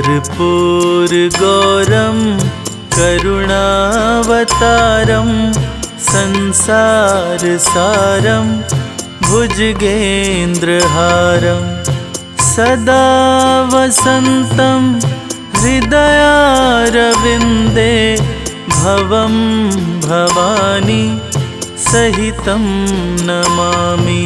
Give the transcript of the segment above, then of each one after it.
कर्पूरगौरं करुणावतारं संसारसारं भुजगेन्द्रहारं सदा वसन्तं हृदयारविन्दे भवं भवानी सहितं नमामि।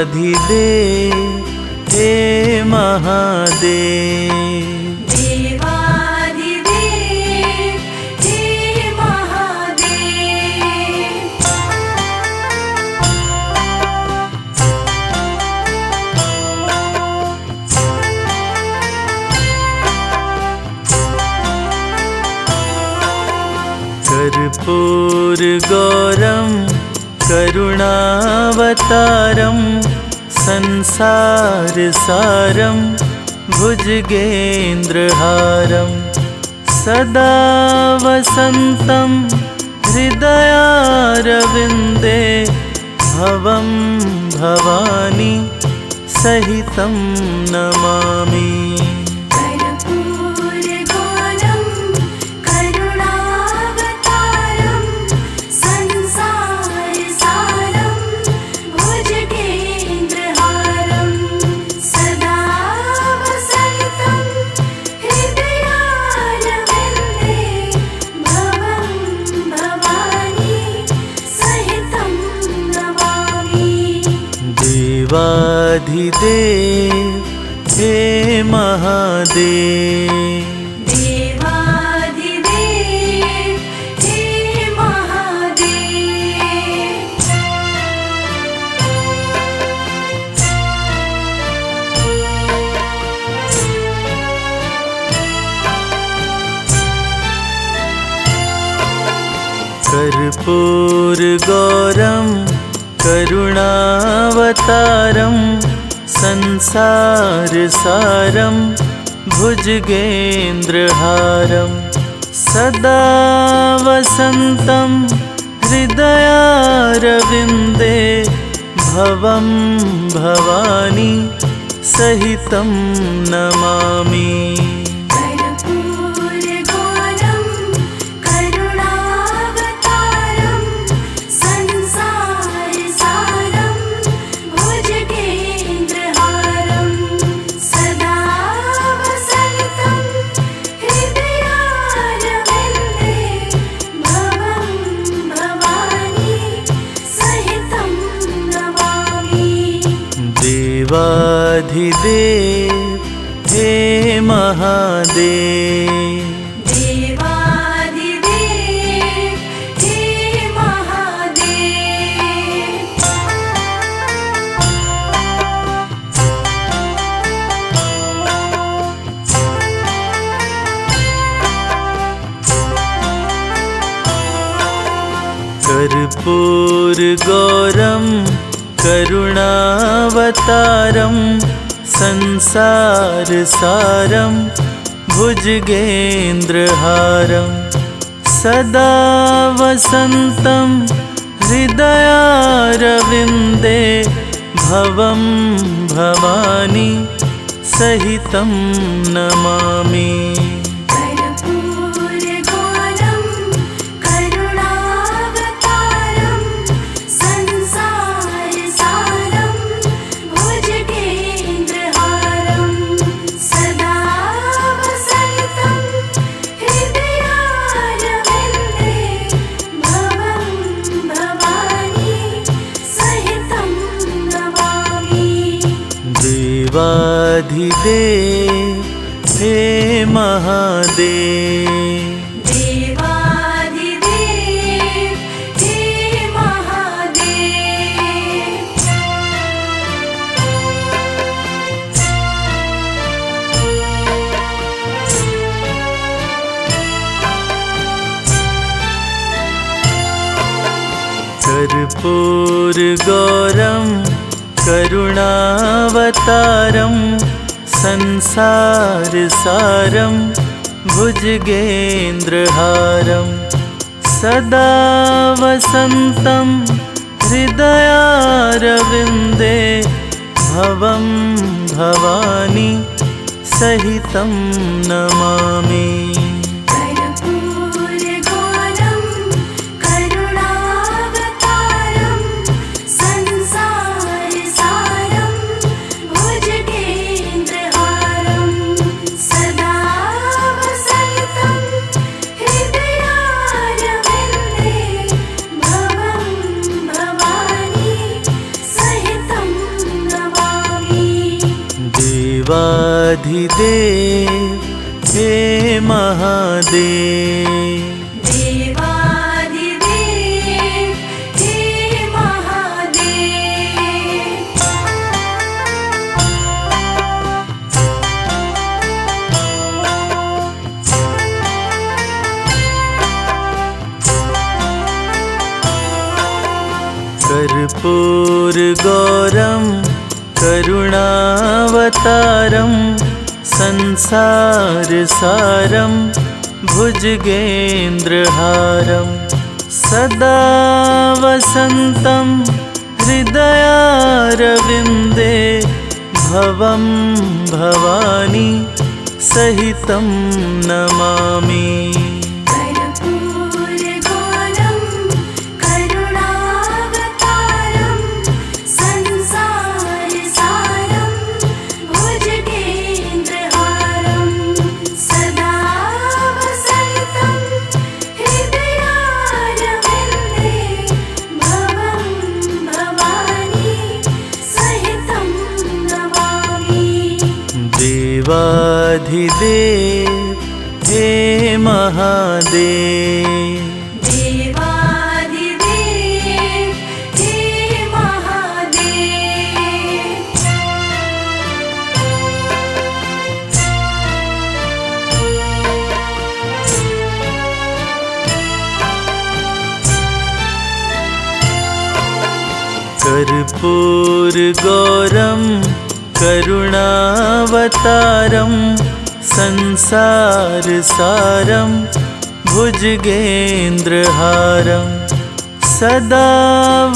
देवाधिदेव हे महादेव, देवाधिदेव हे महादेव। कर्पूरगौरं करुणावतारं संसारसारं भुजगेन्द्रहारं सदा वसन्तं हृदयारविन्दे भवं भवानी सहितं नमामि। देवाधिदेव हे महादेव, देवाधिदेव हे महादेव। कर्पूरगौरं करुणावतारं संसारसारं भुजगेन्द्रहारं सदा वसन्तं हृदयारविन्दे भवं भवानी सहितं नमामि। देवाधिदेव हे महादेव, देवाधिदेव हे महादेव। कर्पूरगौरं करुणावतारं संसारसारं भुजगेन्द्रहारं सदा वसन्तं हृदयारविन्दे भवं भवानी सहितं नमामि। देवाधिदेव हे महादेव, देवाधिदेव हे महादेव। कर्पूरगौरं करुणावतारं संसारसारं भुजगेन्द्रहारं सदा वसन्तं हृदयारविन्दे भवं भवानी सहितं नमामि। कर्पूरगौरं करुणावतारं संसारसारं भुजगेन्द्रहारं सदा वसन्तं हृदयारविन्दे भवं भवानी सहितं नमामि। देवाधिदेव हे महादेव, देवादिदेव हे महादेव। कर्पूरगौरं करुणावतारं संसारसारं भुजगेन्द्रहारं सदा वसन्तं हृदयारविन्दे भवं भवानी सहितं नमामि। कर्पूरगौरं करुणावतारं संसारसारं भुजगेन्द्रहारं सदा वसन्तं हृदयारविन्दे भवं भवानी सहितं नमामि। देवाधिदेव हे महादेव, देवादिदेव हे महादेव। कर्पूरगौरं करुणावतारं संसारसारं भुजगेन्द्रहारं सदा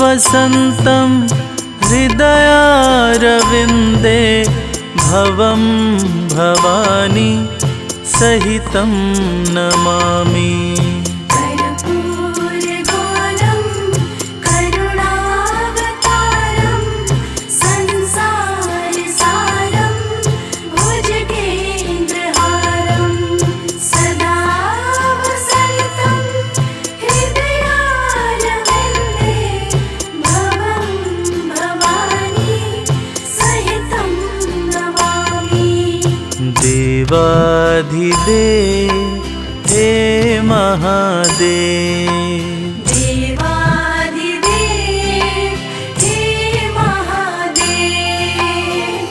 वसन्तं हृदयारविन्दे भवं भवानी सहितं नमामि। कर्पूरगौरं करुणावतारं संसारसारं भुजगेन्द्रहारं सदा वसन्तं हृदयारविन्दे भवं भवानी सहितं नमामि। देवाधिदेव हे महादेव, देवादिदेव हे महादेव।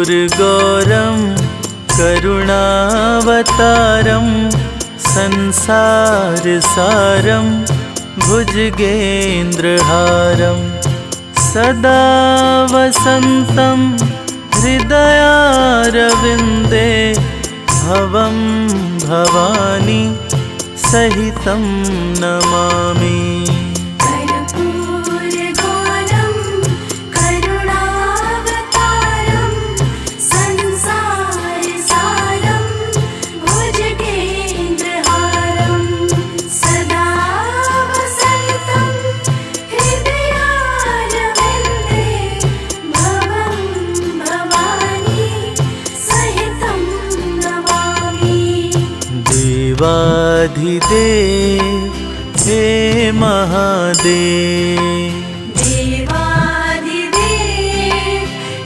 कर्पूरगौरं करुणावतारं संसारसारं भुजगेन्द्रहारं सदा वसन्तं हृदयारविन्दे भवं भवानी सहितं नमामि। कर्पूरगौरं करुणावतारं संसारसारं भुजगेन्द्रहारं सदा वसन्तं हृदयारविन्दे भवं भवानी सहितं नमामि। देवाधिदेव हे महादेव, देवादिदेव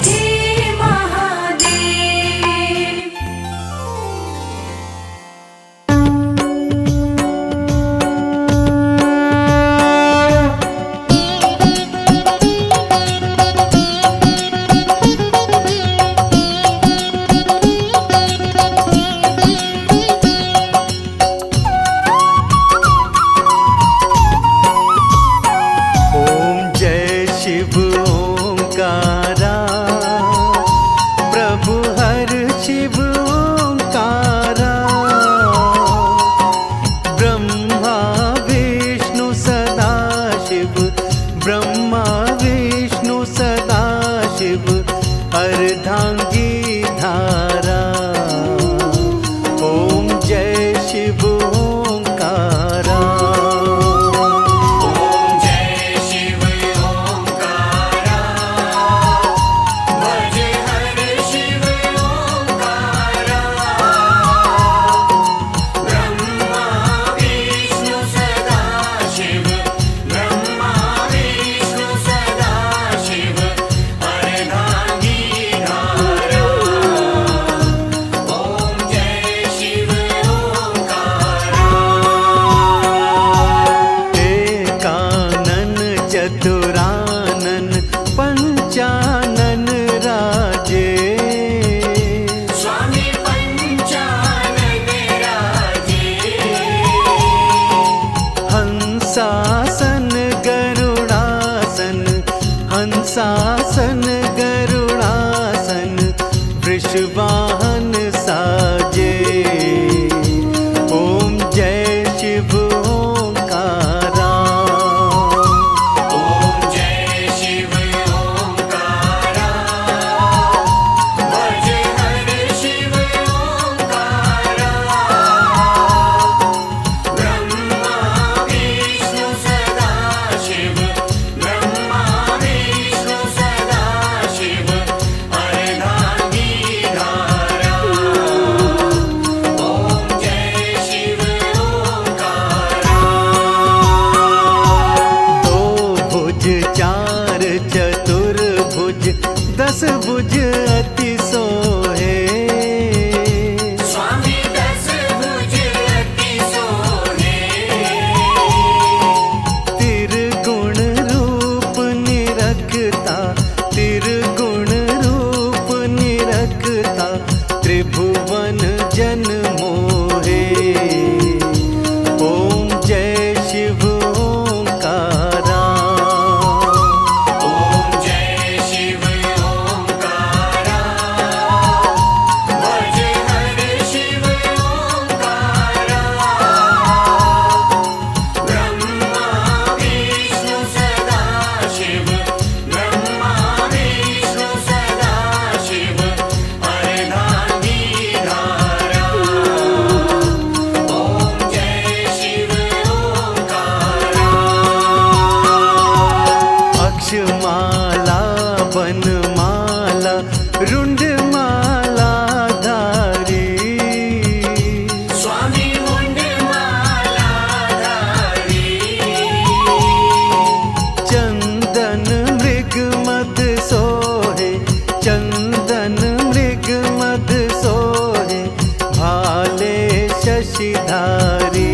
हे महादेव। अर्धांगी धारा। ओम जय शिव ओंकारा। ओम जय शिव ओंकारा। भज हर शिव ओंकारा। ब्रह्मा विष्णु सदा शिव। ब्रह्मा विष्णु सदा शिव। अर्धांगी धारा। ओम जय शिव ओंकारा। एकानन चतुरानन पंचानन राजे। स्वामी पंचानन राजे। हंसासन गरुड़ासन। हंसासन गरुड़ासन वृषवाहन साजे। ओम जय शिव ओंकारा। ओम जय शिव ओंकारा। भज हर शिव ओंकारा। ब्रह्मा विष्णु सदा शिव। ब्रह्मा विष्णु सदा शिव। अर्धांगी धारा। ओम जय शिव ओंकारा। दो भुज चार चतुर्भुज दस भुज अति सोहे। स्वामी दस भुज अति सोहे। त्रिगुण रूप निरखता। त्रिगुण रूप निरखता त्रिभुवन जन मोहे। ओम जय शिव ओंकारा। ओम जय शिव ओंकारा। भज हर शिव ओंकारा। ब्रह्मा विष्णु सदा शिव। ब्रह्मा विष्णु सदा शिव। अर्धांगी धारा। ओम जय शिव ओंकारा। अक्षमाला बनमाला रुंडमाला धारी। स्वामी मुंडमाला धारी। चंदन मृग मद सोहे। चंदन मृग मद सोहे भाले शशिधारी।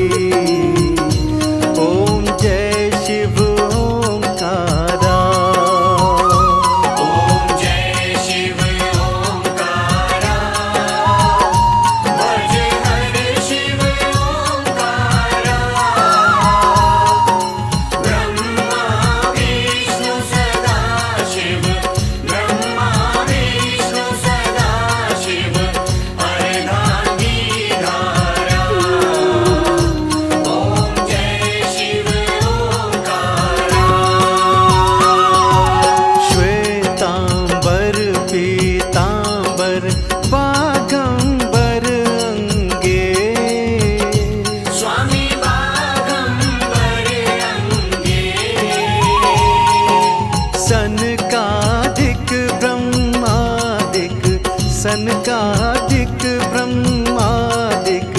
ओम जय शिव ओंकारा। ओम जय शिव ओंकारा। भज हर शिव ओंकारा। ब्रह्मा विष्णु सदा शिव। ब्रह्मा विष्णु सदा शिव। अर्धांगी धारा। ओम जय शिव ओंकारा। श्वेतांबर पीतांबर बागंबर अंगे। स्वामी बागंबर अंगे। सनकादिक ब्रह्मादिक। सनकादिक ब्रह्मादिक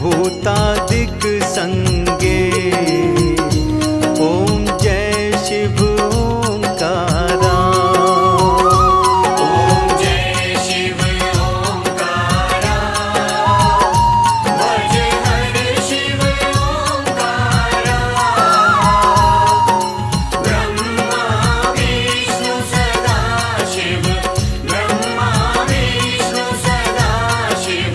भूतादिक संगे। ओम जय शिव ओंकारा। ओम जय शिव ओंकारा। भज हर शिव ओंकारा। ब्रह्मा विष्णु सदा शिव। ब्रह्मा विष्णु सदा शिव।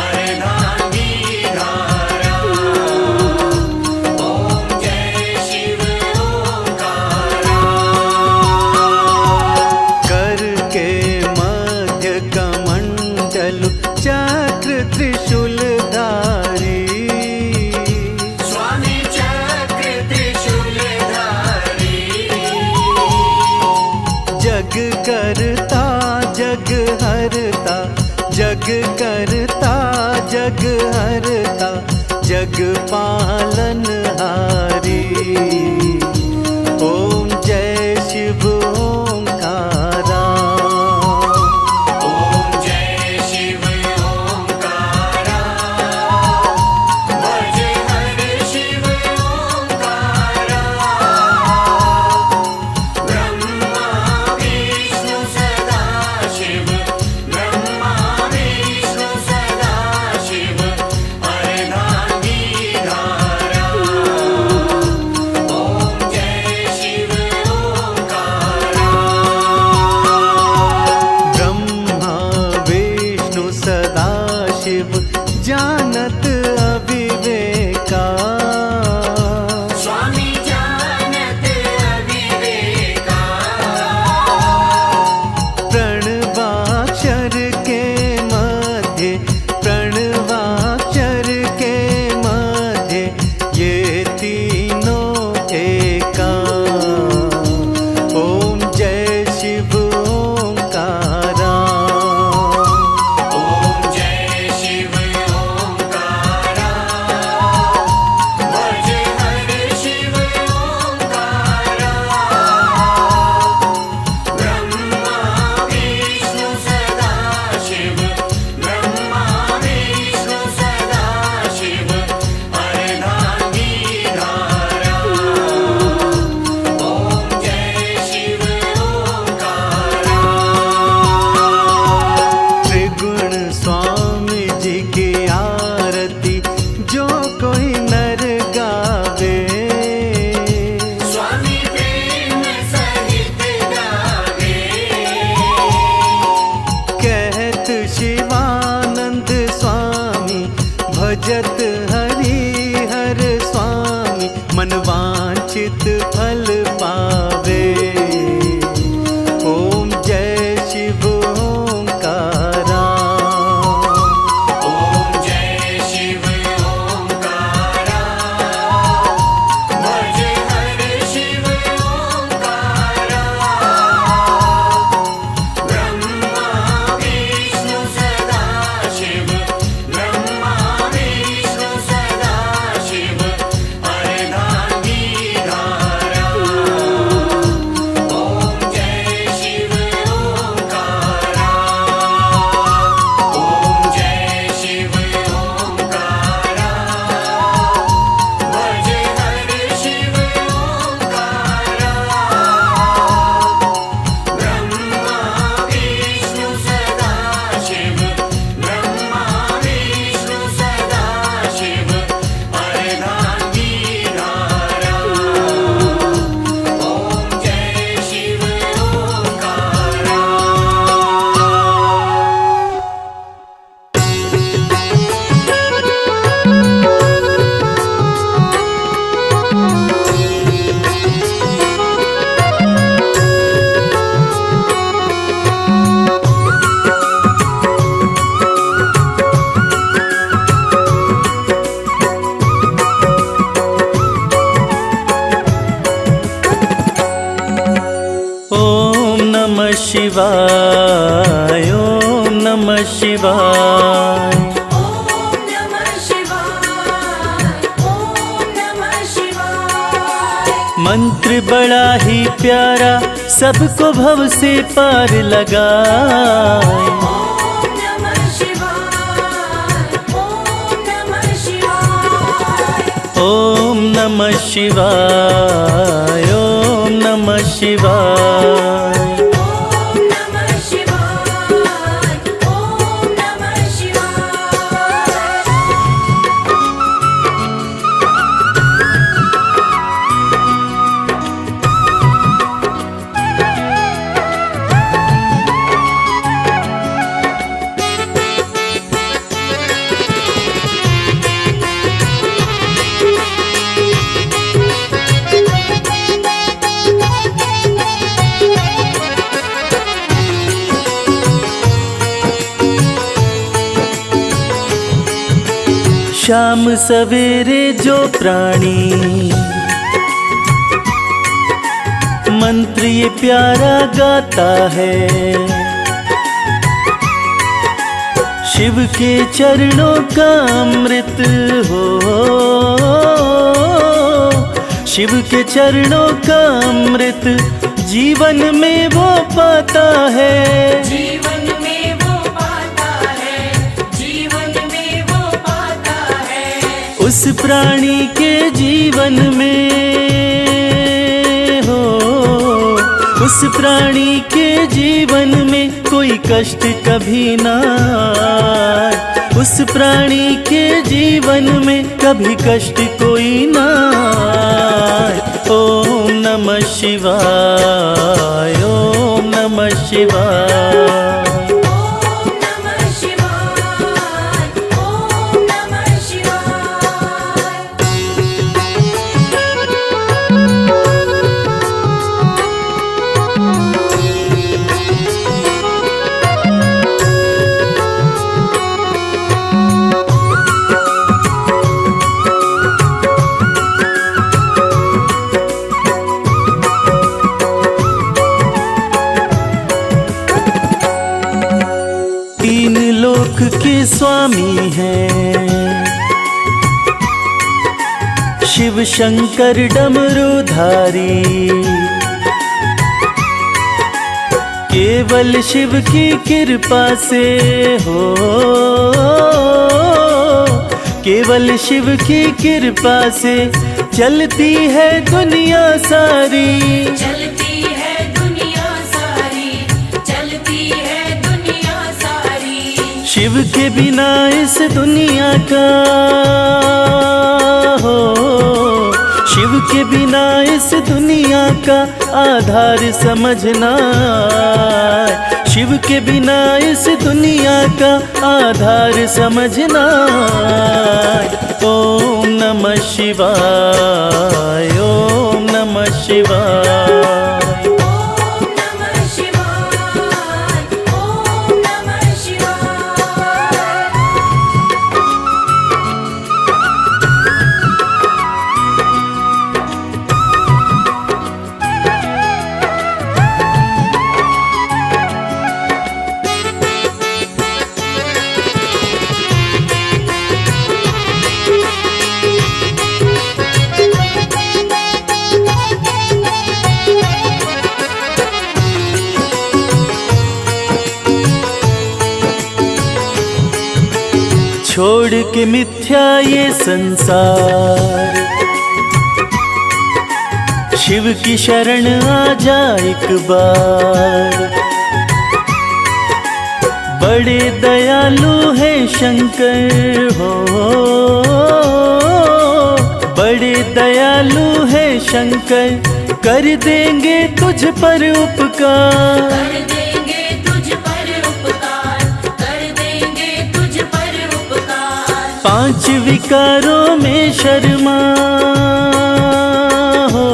अर्धांगी धारा। ओम जय शिव ओंकारा। कर के मध्य कमंडल चक्र त्रिशूलधारी। स्वामी चक्र त्रिशूलधारी। जग करता हरता जग करता जग हरता जग पालन हारी। ओम जय शिव ओंकारा। ओम जय शिव ओंकारा। भज हर शिव ओंकारा। ब्रह्मा विष्णु सदा शिव। ब्रह्मा विष्णु सदा शिव। अर्धांगी धारा। ओम जय शिव ओंकारा। ब्रह्मा विष्णु सदा शिव जानत अविवेका। स्वामी जानत अविवेका। प्रणवाक्षर के मध्य प्रणवाक्षर के मध्य ये तीनों एका। ओम जय शिव ओंकारा। ओम जय शिव ओंकारा। भज हर शिव ओंकारा। ब्रह्मा विष्णु सदा शिव। ब्रह्मा विष्णु सदा शिव। अर्धांगी धारा। ओम जय शिव ओंकारा। त्रिगुण स्वामी जी की आरती जो कोई नर गावे। स्वामी प्रेम सहित गावे। कहत शिवानंद स्वामी भजत हरि हर स्वामी मन वांछित फल पावे। ओम जय शिव ओंकारा। ओम जय शिव ओंकारा। भज हर शिव ओंकारा। ब्रह्मा विष्णु सदा शिव। ब्रह्मा विष्णु सदा शिव। अर्धांगी धारा। ओम जय शिव ओंकारा। ओम जय शिव ओंकारा। भज हर शिव ओंकारा। ब्रह्मा विष्णु सदा शिव। ब्रह्मा विष्णु सदा शिव। अर्धांगी धारा। ओम जय शिव ओंकारा। ओम नमः शिवाय ओम नमः शिवाय। ओम नमः शिवाय। ओम नमः शिवाय। मंत्र बड़ा ही प्यारा सबको भव से पार लगाए। ओम नमः शिवाय। ओम नमः शिवाय। ओम नमः शिवाय ओम नमः शिवाय। ओम नमः शिवाय। ओम नमः शिवाय। शाम सवेरे जो प्राणी मंत्र ये प्यारा गाता है, शिव के चरणों का अमृत हो, शिव के चरणों का अमृत जीवन में वो पाता है, जीवन में वो पाता है, जीवन में वो पाता है। उस प्राणी के जीवन में हो, उस प्राणी के जीवन में कोई कष्ट कभी ना आए, उस प्राणी के जीवन में कभी कष्ट कोई ना आए। ओम नमः शिवाय, ओम नमः शिवाय। ओम नमः शिवाय, ओम नमः शिवाय। तीन लोक के स्वामी हैं शिव शंकर डमरूधारी, केवल शिव की कृपा से हो, केवल शिव की कृपा से चलती है दुनिया सारी, चलती है दुनिया सारी, चलती है दुनिया सारी। शिव के बिना इस दुनिया का हो, शिव के बिना इस दुनिया का आधार समझना, शिव के बिना इस दुनिया का आधार समझना। ओम नमः शिवाय, ओम नमः शिवाय। ओम नमः शिवाय, ओम नमः शिवाय। छोड़ के मिथ्या ये संसार, शिव की शरण आ जा एक बार। बड़े दयालु है शंकर हो, बड़े दयालु है शंकर, कर देंगे तुझ पर उपकार, कर देंगे तुझ पर उपकार, कर देंगे तुझ पर उपकार। पांच विकारों में शर्मा हो,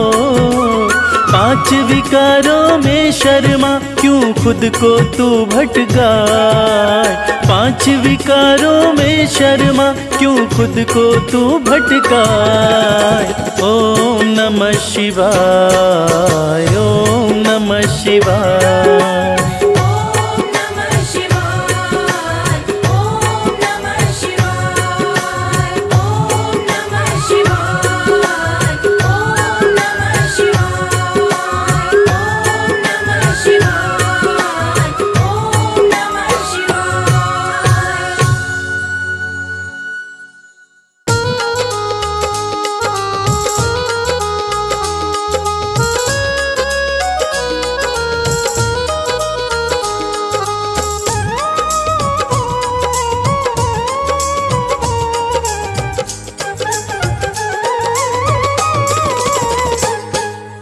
पांच विकारों में शर्मा, क्यों खुद को तू भटकाए। पांच विकारों में शर्मा, क्यों खुद को तू भटकाए। ओम नमः शिवाय, ओम नमः शिवाय। ओम नमः शिवाय, ओम नमः शिवाय। ओम नमः शिवाय, ओम नमः शिवाय। ओम नमः शिवाय, ओम नमः शिवाय।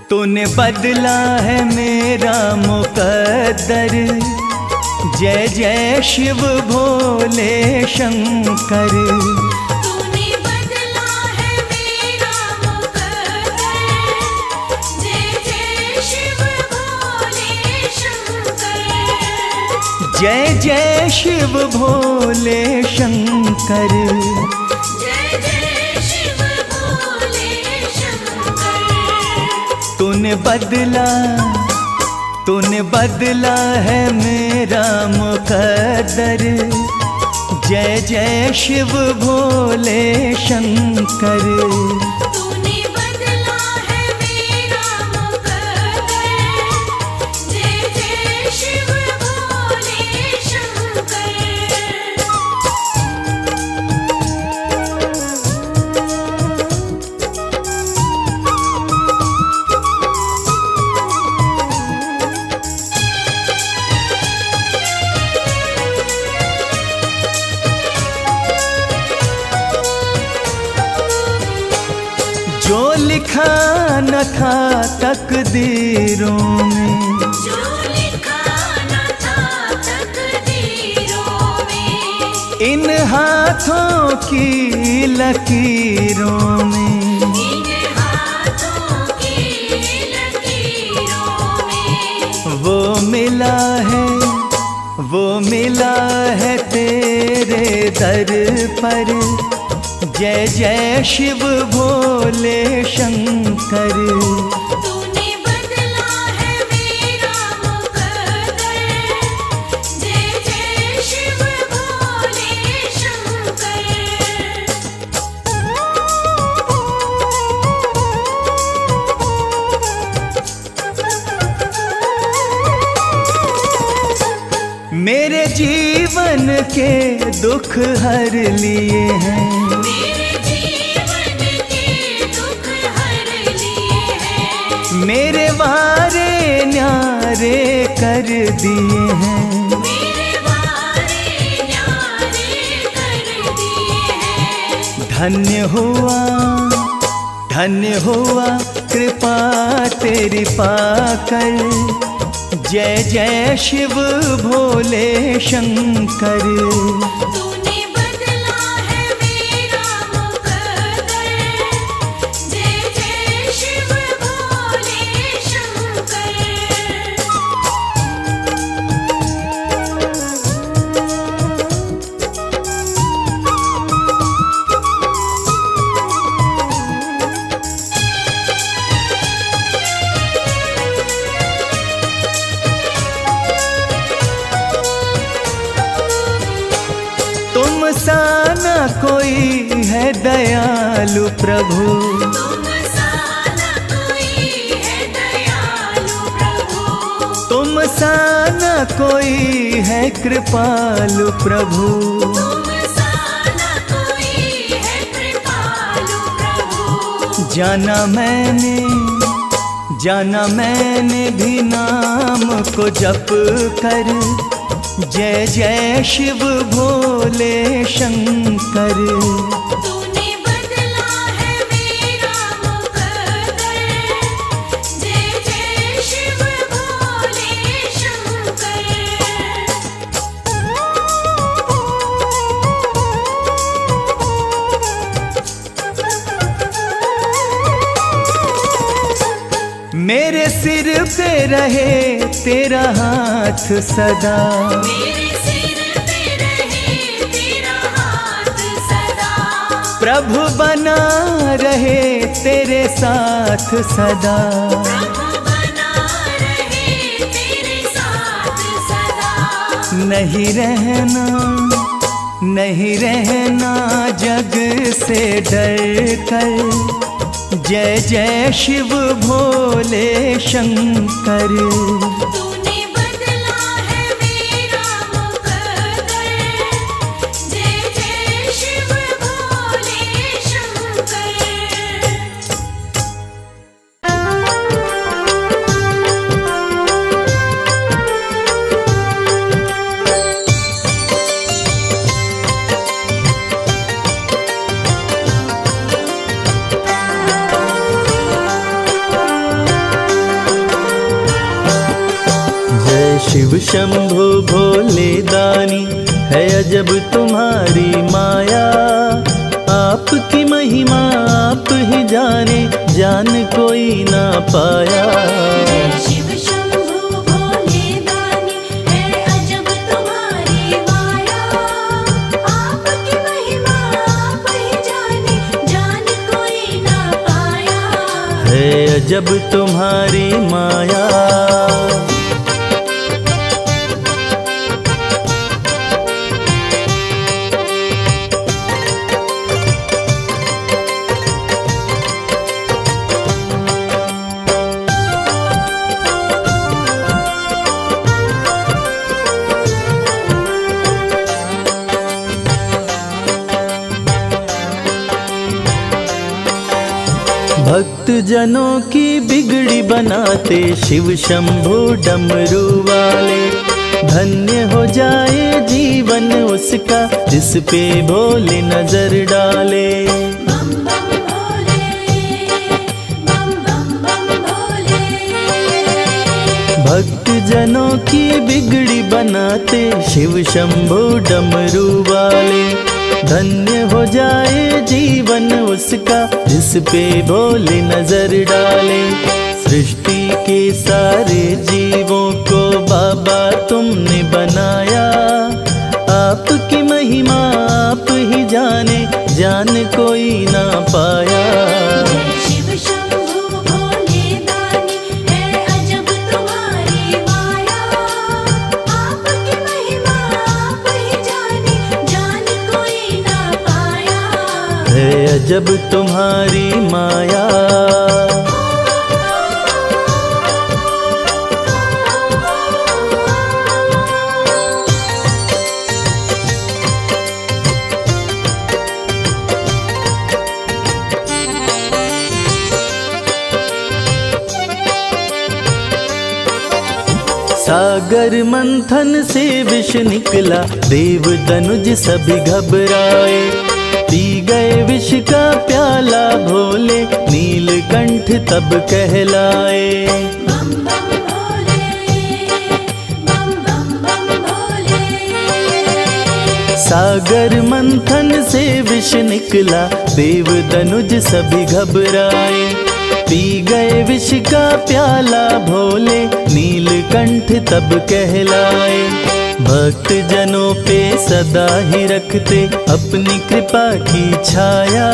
तूने बदला है मेरा मुकद्दर, जय जय शिव भोले शंकर। तूने बदला है मेरा मुकद्दर, जय जय शिव भोले शंकर। जय जय शिव भोले शंकर। जय जय शिव भोले शंकर। तूने बदला है मेरा मुकद्दर, जय जय शिव भोले शंकर। तूने बदला है मेरा मुकद्दर, जय जय शिव भोले शंकर। जो लिखा न था तकदीरों में, जो लिखा न था तकदीरों में, इन हाथों की लकीरों में, इन हाथों की लकीरों में, वो मिला है, वो मिला है तेरे दर पर। जय जय शिव भोले शंकर। तूने बदला है मेरा मुकद्दर, जय जय शिव भोले शंकर। मेरे जीवन के दुख हर लिए हैं, मेरे जीवन के दुख हर लिए हैं, मेरे वारे न्यारे कर दिए हैं। मेरे वारे न्यारे कर दिए हैं। धन्य हुआ कृपा तेरी पाकर। जय जय शिव भोले शंकर। तूने बदला है मेरा मुकद्दर, जय जय शिव भोले शंकर। तुम सा न कोई है दयालु प्रभु, तुम सा न कोई है दयालु प्रभु, तुम सा न कोई है कृपालु प्रभु। तुम सा न कोई है कृपालु प्रभु। जाना मैंने भी नाम को जप कर। जय जय शिव भोले शंकर। तूने बदला है मेरा मुकद्दर, जय जय शिव भोले शंकर। मेरे सिर पे रहे तेरा हाथ सदा, मेरे सिर पे रहे तेरा हाथ सदा। प्रभु बना रहे तेरे साथ सदा। प्रभु बना रहे तेरे साथ सदा। नहीं रहना जग से डर कर। जय जय शिव भोले शंकर। तूने बदला है मेरा मुकद्दर, जय जय शिव भोले शंकर। शिव शंभु भोले दानी है अजब तुम्हारी माया। आपकी महिमा आप ही जाने, जान कोई ना पाया। शिव शंभु भोले दानी है अजब तुम्हारी माया। आपकी महिमा आप ही जाने, जान कोई ना पाया। है अजब तुम्हारी माया। भक्त जनों की बिगड़ी बनाते शिव शंभु डमरू वाले। धन्य हो जाए जीवन उसका जिस पे भोले नजर डाले। बम बम भोले, बम बम बम भोले। भक्त जनों की बिगड़ी बनाते शिव शंभु डमरू वाले। धन्य हो जाए जीवन उसका जिस पे भोले नजर डाले। सृष्टि के सारे जीवों को बाबा तुमने बनाया। आपकी महिमा आप ही जाने, जान कोई ना पाया। शिव शंभु भोले दानी है अजब तुम्हारी माया। आपकी महिमा आप ही जाने, जान कोई ना पाया। है अजब तुम्हारी माया। सागर मंथन से विष निकला, देव दनुज सभी घबराए। पी गए विष का प्याला भोले, नीलकंठ तब कहलाए। बम बम भोले, बम बम बम भोले। सागर मंथन से विष निकला, देव दनुज सभी घबराए। पी गए विष का प्याला भोले, नीलकंठ तब कहलाए। भक्त जनों पे सदा ही रखते अपनी कृपा की छाया।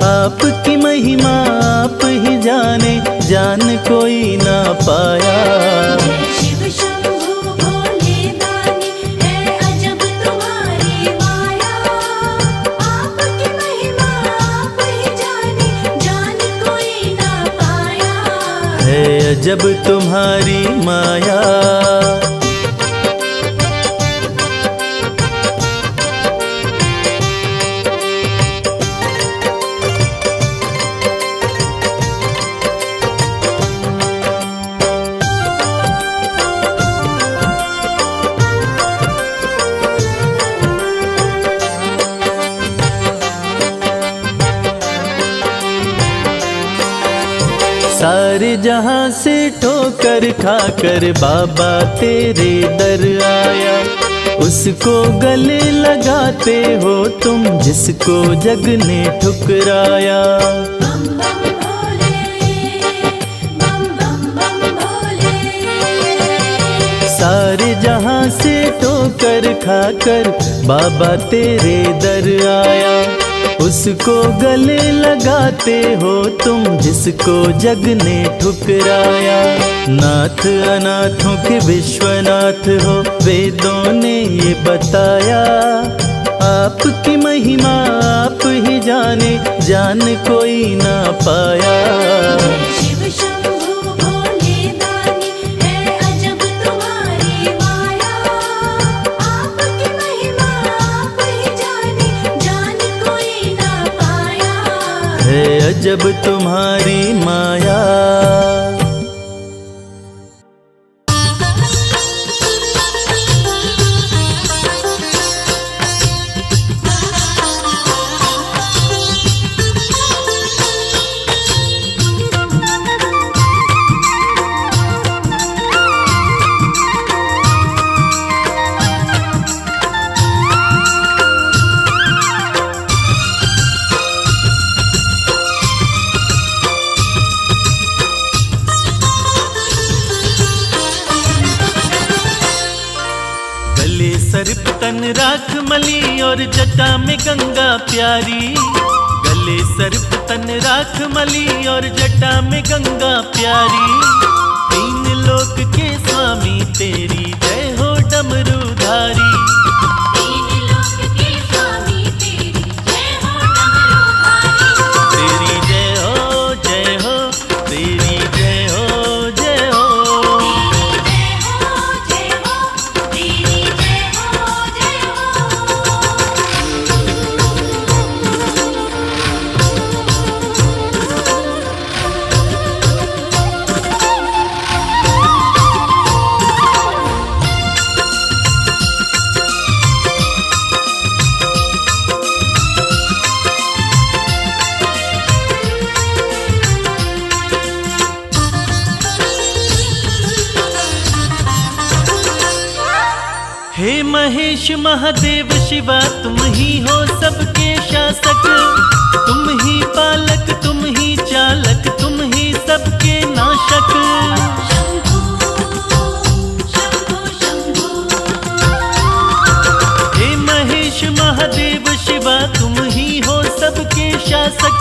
आपकी महिमा आप ही जाने, जान कोई ना पाया। शिव शंभु भोले दानी है अजब तुम्हारी माया। आपकी महिमा आप ही जाने, जान कोई ना पाया। है अजब तुम्हारी माया। सारे जहां से ठोकर खाकर बाबा तेरे दर आया। उसको गले लगाते हो तुम जिसको जग ने ठुकराया। बम बम भोले, बम बम बम भोले। सारे जहां से ठोकर खाकर बाबा तेरे दर आया। उसको गले लगाते हो तुम जिसको जग ने ठुकराया। नाथ अनाथों के विश्वनाथ हो, वेदों ने ये बताया। आपकी महिमा आप ही जाने, जान कोई ना पाया। शिव शंभु भोले दानी है अजब तुम्हारी माया। आपकी महिमा आप ही जाने, जान कोई ना पाया। है अजब तुम्हारी माया। सर्प तन राख मली और जटा में गंगा प्यारी। गले सर्प तन राख मली और जटा में गंगा प्यारी। तीन लोक के स्वामी तेरी जय हो डमरूधारी। तीन लोक के स्वामी तेरी जय हो डमरूधारी। तेरी जय हो जय हो, तेरी जय हो जय हो। हे महेश महादेव शिवा तुम ही हो सबके शासक, तुम ही पालक तुम ही चालक तुम ही सबके नाशक। शंभू शंभू शंभू हे महेश महादेव शिवा तुम ही हो सबके शासक,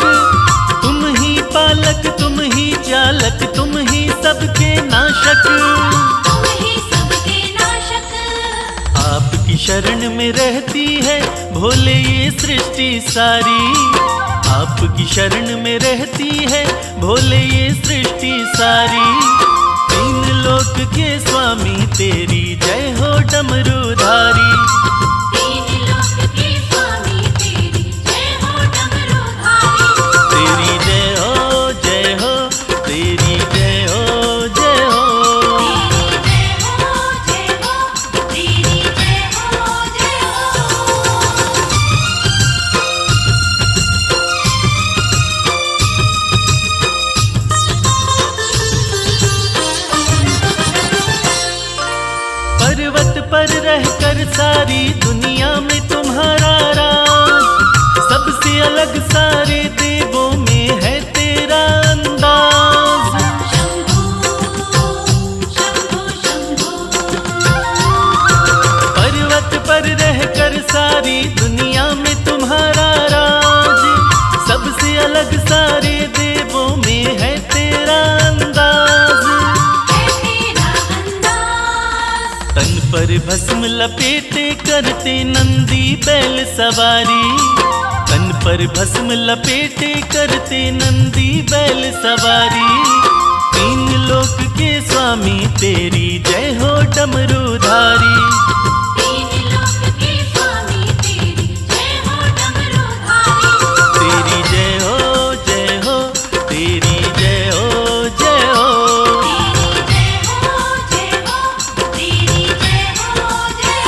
तुम ही पालक तुम ही चालक तुम ही सबके नाशक। तुम ही सबके नाशक। आपकी शरण में रहती है भोले ये सृष्टि सारी, आपकी शरण में रहती है भोले ये सृष्टि सारी। तीन लोक के स्वामी तेरी जय हो डमरूधारी। तीन लोक के स्वामी तेरी जय हो डमरूधारी। तेरी जय हो जय हो, तेरी जय हो जय हो। तेरी जय हो जय हो, तेरी जय हो जय हो। पर्वत पर रहकर सारी दुनिया में तुम्हारा राज, सबसे अलग सारे देवों में है तेरा अंदाज। शंभू शंभू शंभू पर्वत पर रहकर सारी दुनिया में तुम्हारा राज, सबसे अलग सारे देवों में है तेरा अंदाज। है तेरा अंदाज। तन पर भस्म लपेटे करते नंदी बैल सवारी, तन पर भस्म लपेटे करते नंदी बैल सवारी। तीन लोक के स्वामी तेरी जय हो डमरूधारी। तीन लोक के स्वामी तेरी जय हो डमरूधारी। तेरी जय हो जय हो, तेरी जय हो जय हो। तेरी जय हो जय हो, तेरी जय हो जय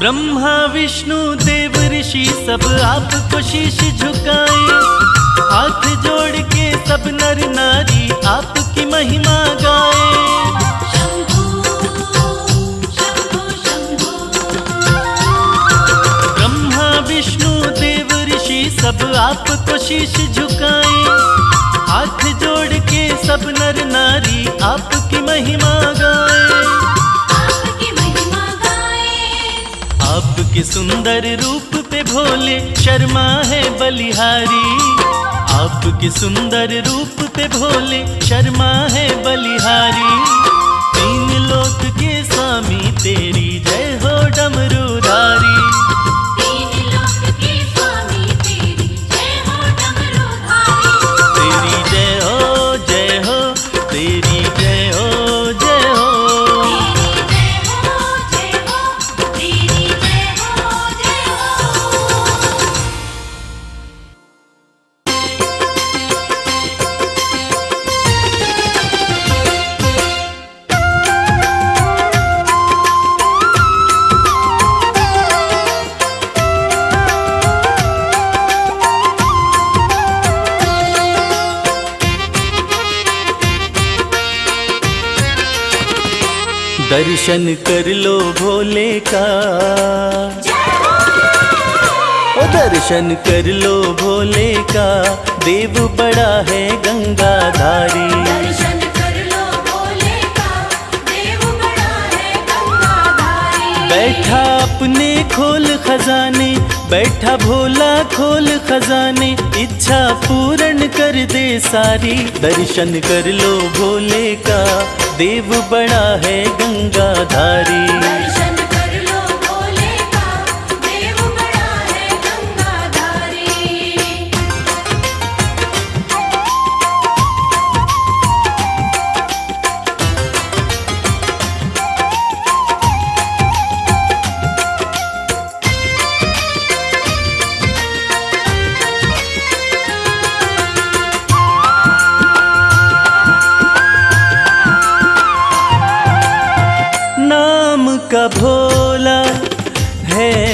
ब्रह्मा विष्णु देव ऋषि सब आपको शीश झुकाए, हाथ जोड़ के सब नर नारी आपकी महिमा गाए। शंभू शंभू शंभू ब्रह्मा विष्णु देव ऋषि सब आपको शीश झुकाए, हाथ जोड़ के सब नर नारी आपकी महिमा गाए। आपकी महिमा गाए। आपके सुंदर रूप पे भोले शर्मा है बलिहारी, आपके सुंदर रूप पे भोले शर्मा है बलिहारी। तीन लोक के स्वामी तेरी जय हो डमरूधारी। तीन लोक के स्वामी तेरी जय हो डमरूधारी। तेरी जय हो जय हो, तेरी जय हो जय हो। तेरी जय हो जय हो, तेरी जय हो जय हो। दर्शन कर लो भोले का, ओ दर्शन कर लो भोले का, देव बड़ा है गंगाधारी। दर्शन कर लो भोले का, देव बड़ा है गंगाधारी। बैठा अपने खोल खजाने, बैठा भोला खोल खजाने, इच्छा पूर्ण कर दे सारी। दर्शन कर लो भोले का, देव बड़ा है गंगाधारी। दर्शन कर लो भोले का, देव बड़ा है गंगाधारी।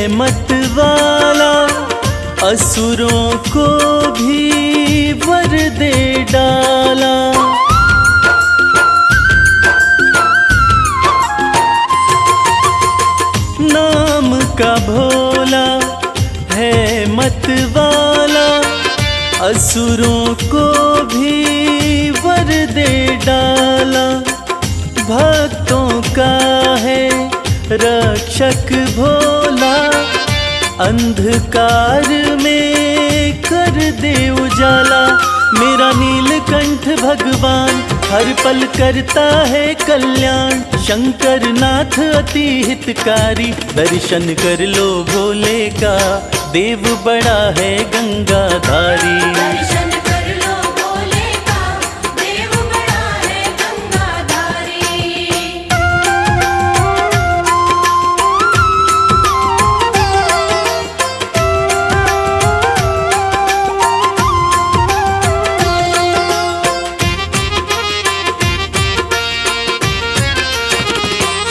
मत वाला असुरों को भी वर दे डाला। नाम का भोला है मत वाला असुरों को भी वर दे डाला। भक्तों का है रक्षक भोला अंधकार में कर दे उजाला। मेरा नीलकंठ भगवान हर पल करता है कल्याण। शंकर नाथ अति हितकारी दर्शन कर लो भोले का देव बड़ा है गंगाधारी। दर्शन कर लो भोले का देव बड़ा है गंगाधारी।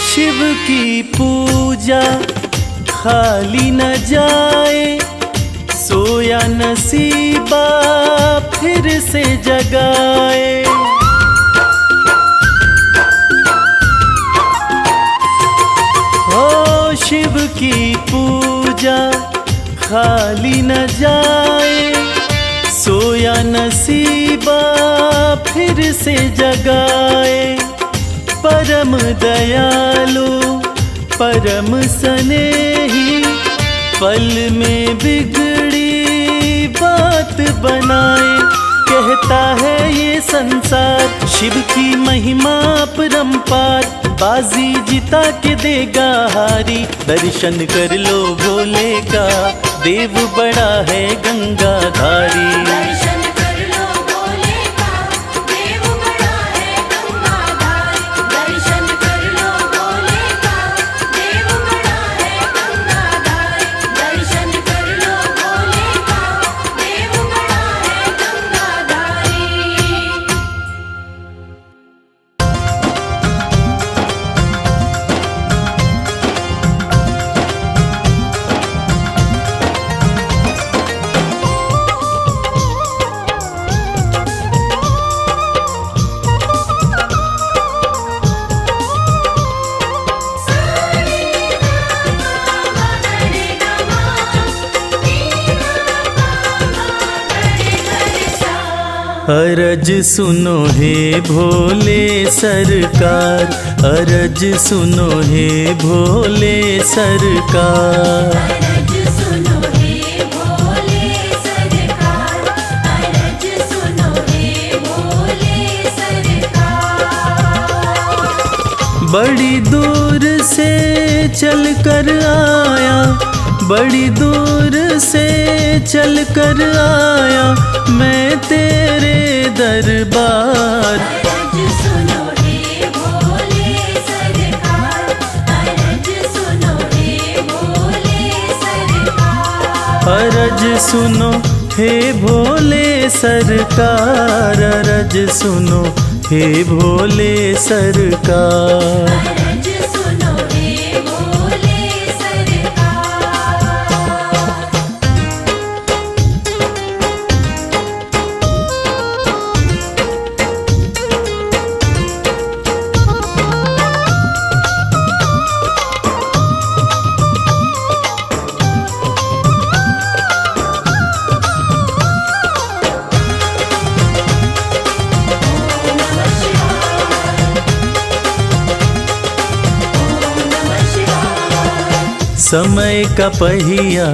शिव की पूजा खाली न जाए सोया नसीबा फिर से जगाए। हो शिव की पूजा खाली न जाए सोया नसीबा फिर से जगाए। परम दयालु परम स्नेही पल में बिगड़ी बात बनाए। कहता है ये संसार शिव की महिमा परम्पार। बाजी जिता के देगा हारी दर्शन कर लो भोले का देव बड़ा है गंगाधारी। दर्शन कर लो भोले का देव बड़ा है गंगाधारी। दर्शन कर लो भोले का देव बड़ा है गंगाधारी। दर्शन कर लो भोले का देव बड़ा है गंगाधारी। अरज सुनो हे भोले सरकार। अरज सुनो हे भोले सरकार। अरज सुनो हे भोले सरकार। अरज सुनो हे भोले सरकार। बड़ी दूर से चल कर आया बड़ी दूर से चल कर आया मैं तेरे दरबार। अरज सुनो हे भोले सरकार। अरज सुनो हे भोले सरकार। अरज सुनो हे भोले सरकार। अरज सुनो हे भोले सरकार। अरज सुनो हे भोले सरकार। समय का पहिया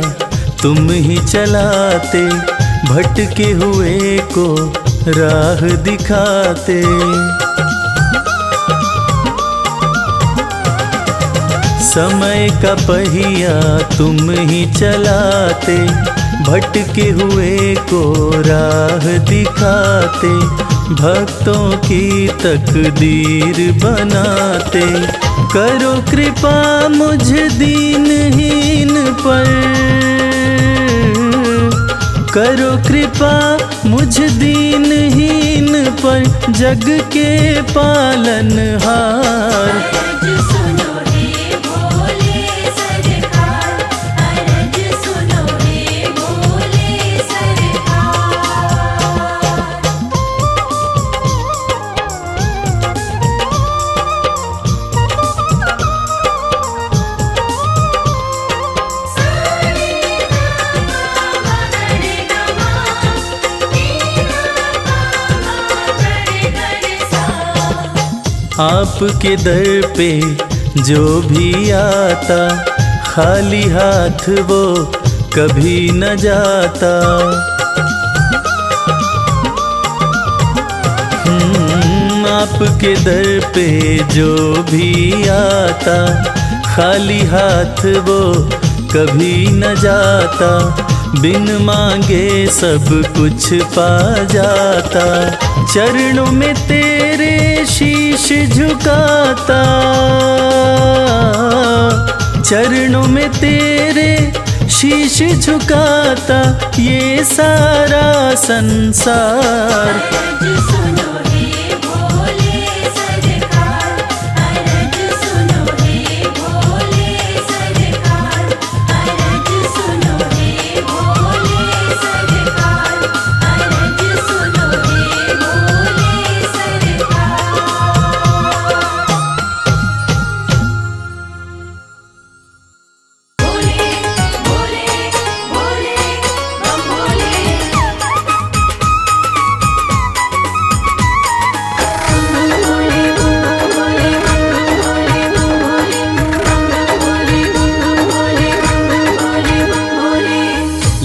तुम ही चलाते भटके हुए को राह दिखाते। समय का पहिया तुम ही चलाते भटके हुए को राह दिखाते। भक्तों की तकदीर बनाते करो कृपा मुझ दीनहीन पर। करो कृपा मुझ दीनहीन पर जग के पालनहार। अरज सुनो हे भोले सरकार। आपके दर पे जो भी आता, खाली हाथ वो कभी न जाता। आपके दर पे जो भी आता, खाली हाथ वो कभी न जाता। बिन मांगे सब कुछ पा जाता। चरणों में तेरे शीश झुकाता, चरणों में तेरे शीश झुकाता ये सारा संसार। अरज सुनो हे भोले सरकार, अरज सुनो हे भोले सरकार, अरज सुनो हे भोले सरकार, अरज सुनो हे भोले सरकार। भोले भोले भोले बम भोले।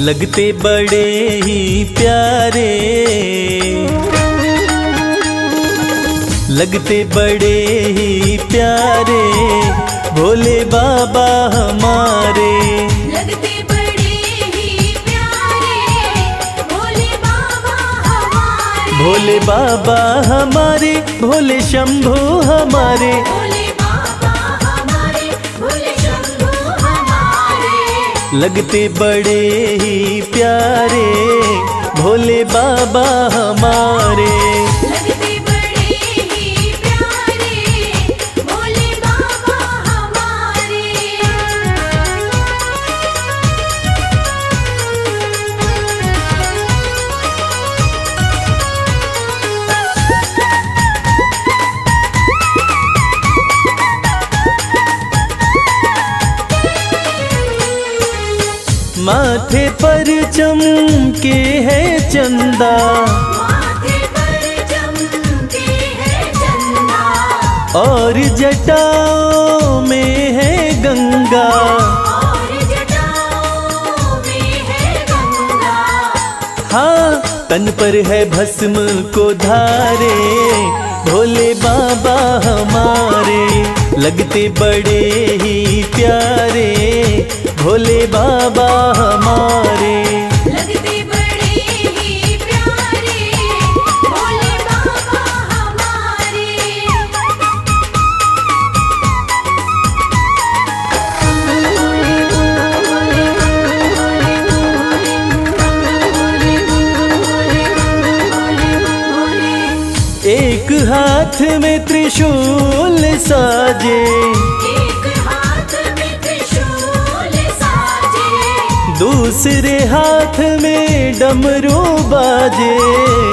लगते बड़े ही प्यारे, लगते बड़े ही प्यारे भोले बाबा हमारे। लगते बड़े ही प्यारे भोले बाबा हमारे, भोले बाबा हमारे, भोले शंभू हमारे। भोले बाबा हमारे, भोले शंभू हमारे। लगते बड़े ही प्यारे भोले बाबा हमारे। लगते बड़े ही प्यारे भोले बाबा हमारे। माथे पर चमके है चंदा, माथे पर चमके है चंदा, और जटाओं में है गंगा। और जटाओं में है गंगा। हाँ, तन पर है भस्म को धारे भोले बाबा हमारे। लगते बड़े ही प्यारे भोले बाबा हमारे। लगते बड़े ही प्यारे भोले बाबा हमारे। एक हाथ में त्रिशूल साजे, एक हाथ में त्रिशूल साजे, दूसरे हाथ में डमरू बाजे।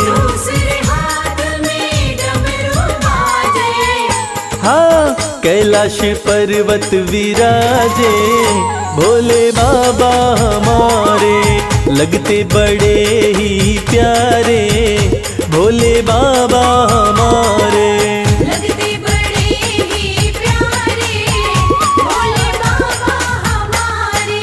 दूसरे हाथ में डमरू बाजे। हाँ, कैलाश पर्वत विराजे भोले बाबा हमारे। लगते बड़े ही प्यारे भोले बाबा हमारे। लगते बड़े ही प्यारे भोले बाबा हमारे।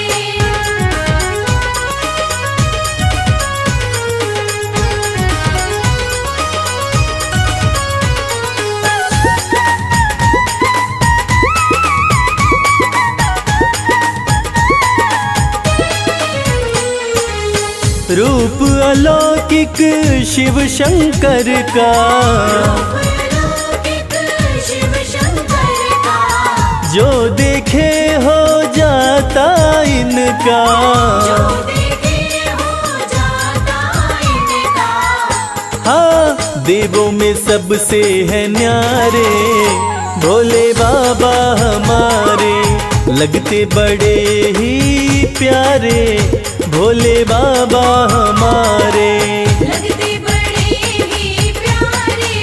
रूप अलौकिक शिव शंकर का, अलौकिक शिव शंकर का, जो देखे हो जाता इनका। जो देखे हो जाता इनका। हाँ, देवों में सबसे है न्यारे भोले बाबा हमारे। लगते बड़े ही प्यारे भोले बाबा हमारे। लगते बड़े ही प्यारे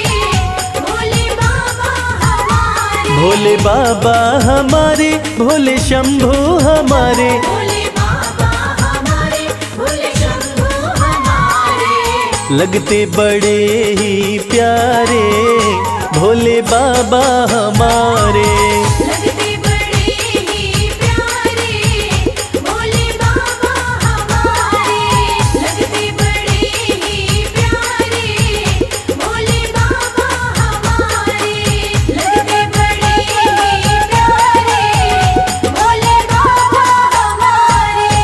भोले बाबा हमारे। भोले बाबा हमारे, भोले शंभू हमारे। भोले बाबा हमारे, भोले शंभू हमारे। लगते बड़े ही प्यारे भोले बाबा हमारे। लगते बड़े ही प्यारे भोले बाबा हमारे। लगते बड़े ही प्यारे भोले बाबा हमारे। लगते बड़े ही प्यारे भोले बाबा हमारे।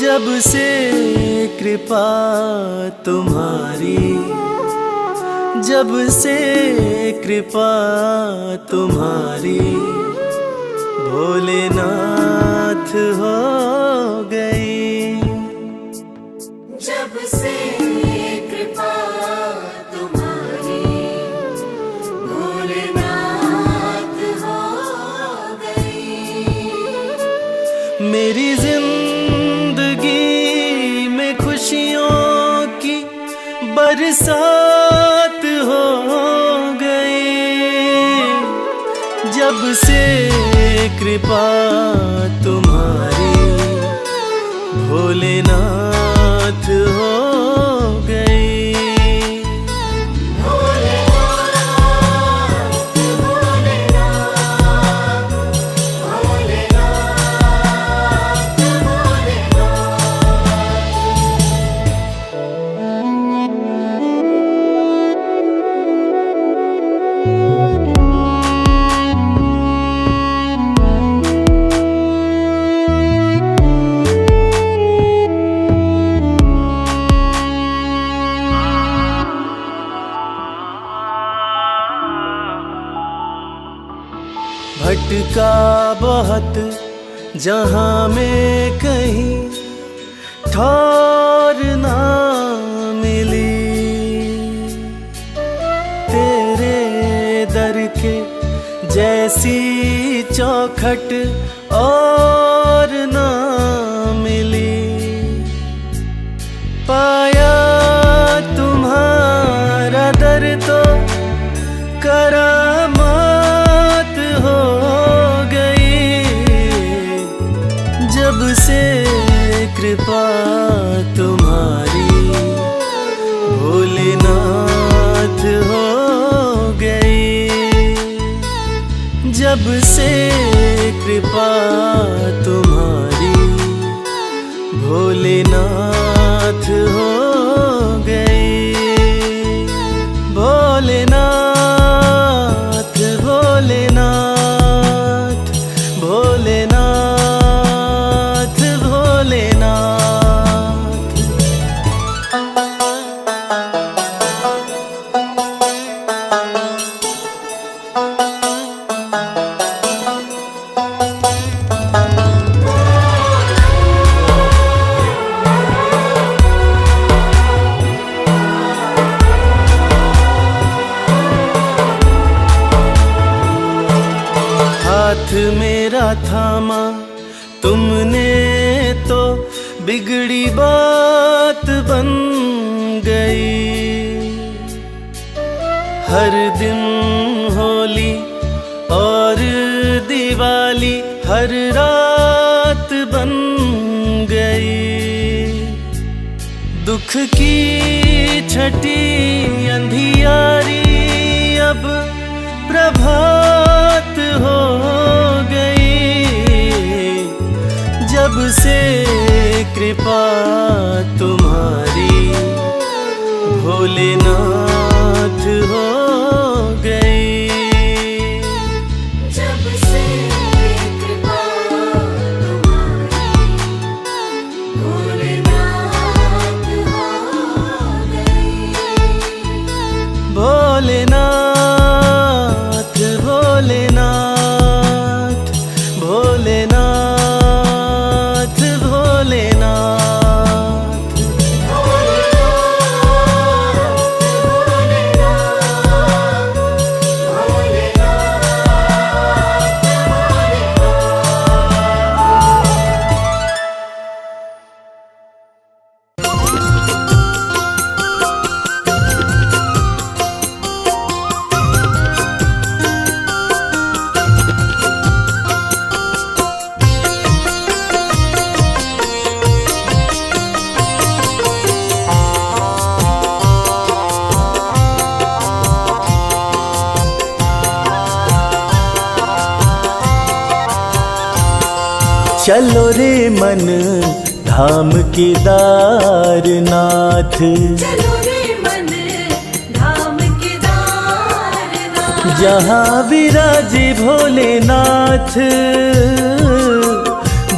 जब से कृपा तुम्हारी, जब से कृपा तुम्हारी भोलेनाथ हो गई। जब से कृपा तुम्हारी भोलेनाथ हो गई। मेरी जिंदगी में खुशियों की बरसात हो गई। जब से कृपा तुम्हारी भोलेनाथ हो गई। भटका बहुत जहाँ में कहीं ठौर ना मिली। तेरे दर के जैसी चौखट और ना मिली। पाया तुम्हारा दर तो करामात हो गई। जब से कृपा तुम्हारी भोलेनाथ हो गई। जब से कृपा तुम्हारी भोलेनाथ हो गई। भोलेनाथ भोलेनाथ भोलेनाथ भोलेनाथ। हाथ मेरा थामा तुमने तो बिगड़ी बात बन गई। हर दिन होली और दिवाली हर रात बन गई। दुख की छठी अंधियारी अब प्रभात हो गई। जब से कृपा तुम्हारी भोलेनाथ हो गई। जब से कृपा तुम्हारी भोलेनाथ हो गई। भोलेनाथ भोलेनाथ भोलेनाथ भोलेनाथ। चलो रे मन धाम केदारनाथ, चलो रे मन धाम केदारनाथ, जहाँ विराजे भोलेनाथ,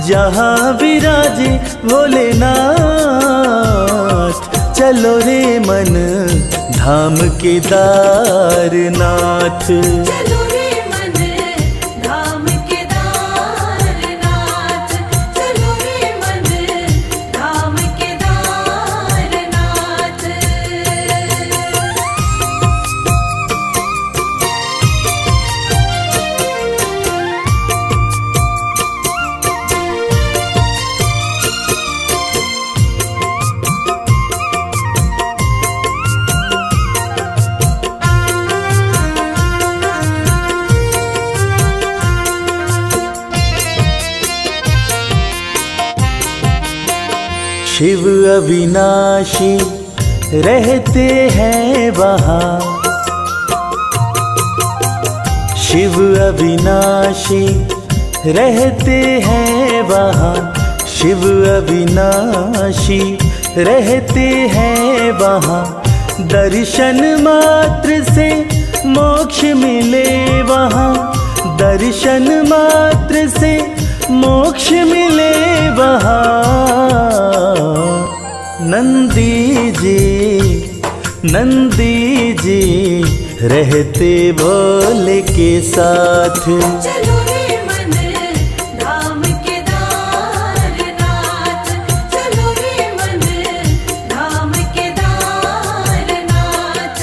जहाँ विराजे भोलेनाथ। चलो रे मन धाम केदारनाथ, चलो रे मन धाम केदारनाथ, चलो रे मन धाम केदारनाथ। शिव अविनाशी रहते हैं वहाँ, शिव अविनाशी रहते हैं वहाँ, शिव अविनाशी रहते हैं वहाँ। दर्शन मात्र से मोक्ष मिले वहाँ, दर्शन मात्र से मोक्ष मिले वहाँ। नंदी जी रहते भोले के साथ। चलो रे मन धाम केदारनाथ, चलो रे मन धाम केदारनाथ।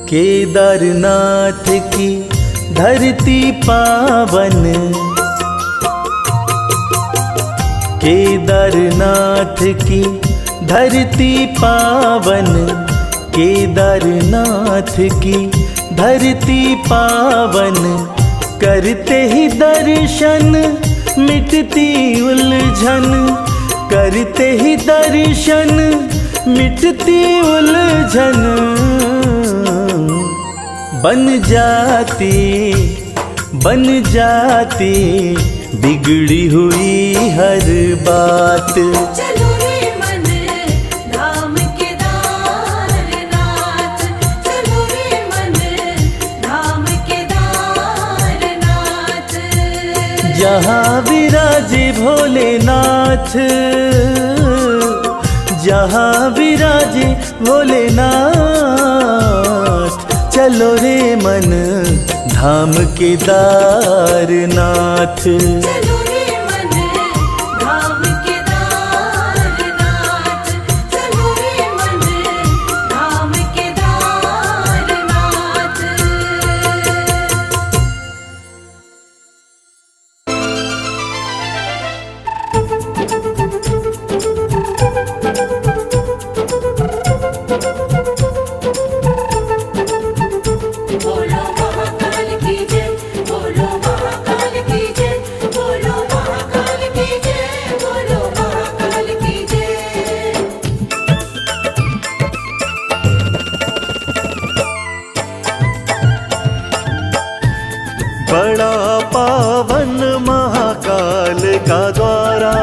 केदारनाथ की धरती पावन, केदारनाथ की धरती पावन, केदारनाथ की धरती पावन। करते ही दर्शन मिटती उलझन, करते ही दर्शन मिटती उलझन। बन जाती बिगड़ी हुई हर बात। चलो रे मन धाम केदारनाथ, चलो रे मन धाम केदारनाथ। जहाँ विराजे भोलेनाथ, जहाँ विराजे भोलेनाथ। चलो रे मन धाम केदारनाथ, चलो रे मन धाम केदारनाथ, चलो रे मन धाम केदारनाथ। बोलो महाकाल की जय, बोलो महाकाल की जय, बोलो महाकाल की जय, बोलो महाकाल की जय। बड़ा पावन महाकाल का द्वारा,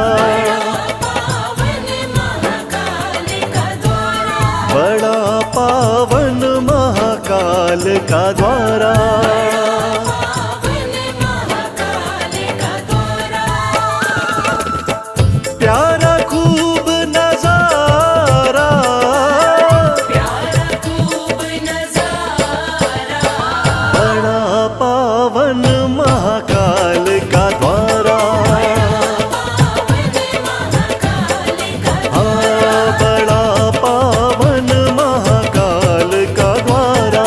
पावन महाकाल का द्वारा, बड़ा पावन महाकाल का द्वारा। पावन महाकाल का द्वारा। प्यारा खूब नजारा, प्यारा खूब नजारा, बड़ा पावन महाकाल का द्वारा। हाँ, बड़ा पावन महाकाल का द्वारा।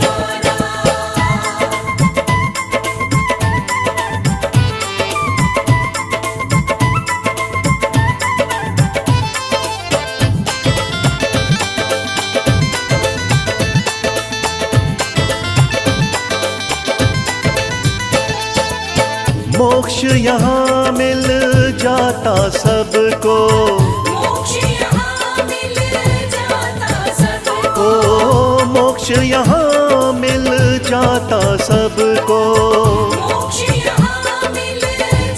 द्वारा। मोक्ष यहाँ मिल जाता सबको, मोक्ष यहाँ मिल जाता सबको। ओ मोक्ष यहाँ मिल जाता सबको। मोक्ष यहाँ मिल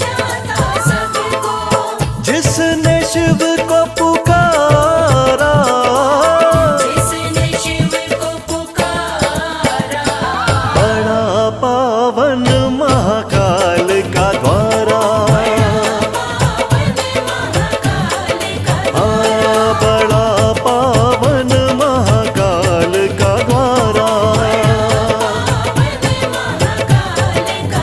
जाता सबको। जिसने शिव को पुकारा, जिसने शिव को पुकारा, बड़ा पावन महाकाल का द्वारा। पावन महाकाल का बड़ा पावन महाकाल का द्वारा। महाकाल का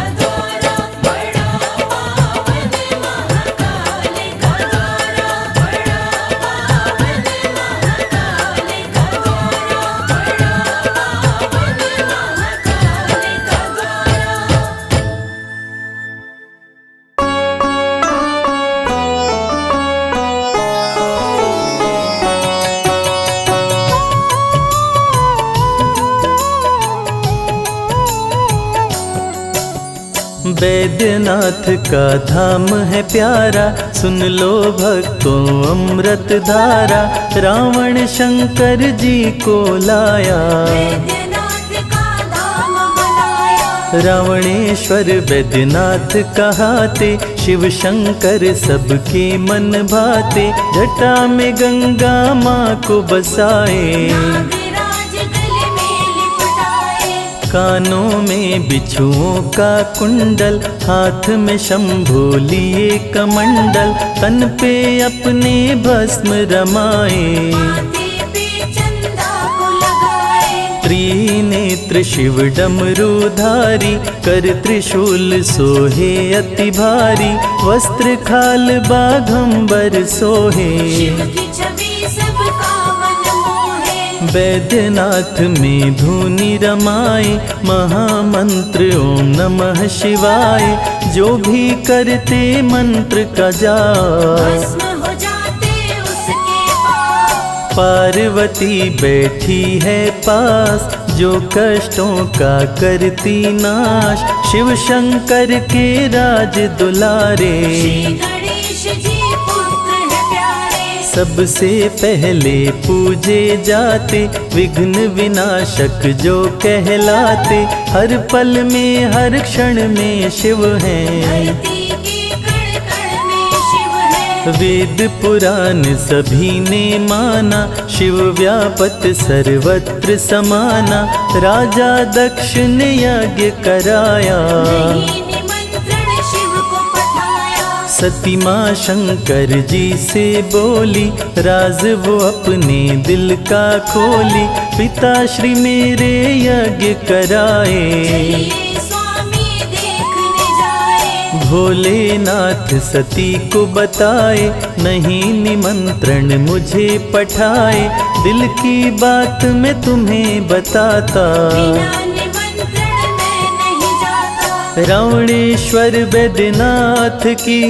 वैद्यनाथ का धाम है प्यारा, सुन लो भक्तों अमृत धारा। रावण शंकर जी को लाया, वैद्यनाथ का धाम बनाया। रावणेश्वर वैद्यनाथ कहाते, शिव शंकर सबके मन भाते। जटा में गंगा माँ को बसाए, नागराज गले में लिपटाए। कानों में बिच्छुओं का कुंडल, हाथ में शंभू लिए कमंडल। तन पे अपने भस्म रमाए, माथे पे चंदा को लगाए। त्रिनेत्र शिव डमरूधारी, कर त्रिशूल सोहे अति भारी। वस्त्र खाल बाघंबर सोहे, शिव की छवि सबका मन मोहे। वैद्यनाथ में धुनि रमाए, महामंत्र ओम नमः शिवाय। जो भी करते मंत्र का जाप, भस्म हो जाते उसके पाप। पार्वती बैठी है पास, जो कष्टों का करती नाश। शिव शंकर के राज दुलारे, श्री गणेश जी पुत्र है प्यारे। सबसे पहले पूजे जाते, विघ्न विनाशक जो कहलाते। हर पल में हर क्षण में शिव हैं, धरती के कण कण में शिव है। वेद पुराण सभी ने माना, शिव व्यापत सर्वत्र समाना। राजा दक्ष ने यज्ञ कराया, नहीं निमंत्रण शिव को पठाया। सती माँ शंकर जी से बोली, राज वो अपने दिल का खोली। पिताश्री मेरे यज्ञ कराए, चलिए स्वामी देखने जाए। भोलेनाथ सती को बताए, नहीं निमंत्रण मुझे पठाए। दिल की बात मैं तुम्हें बताता, बिना निमंत्रण मैं नहीं जाता। रावणेश्वर वैद्यनाथ की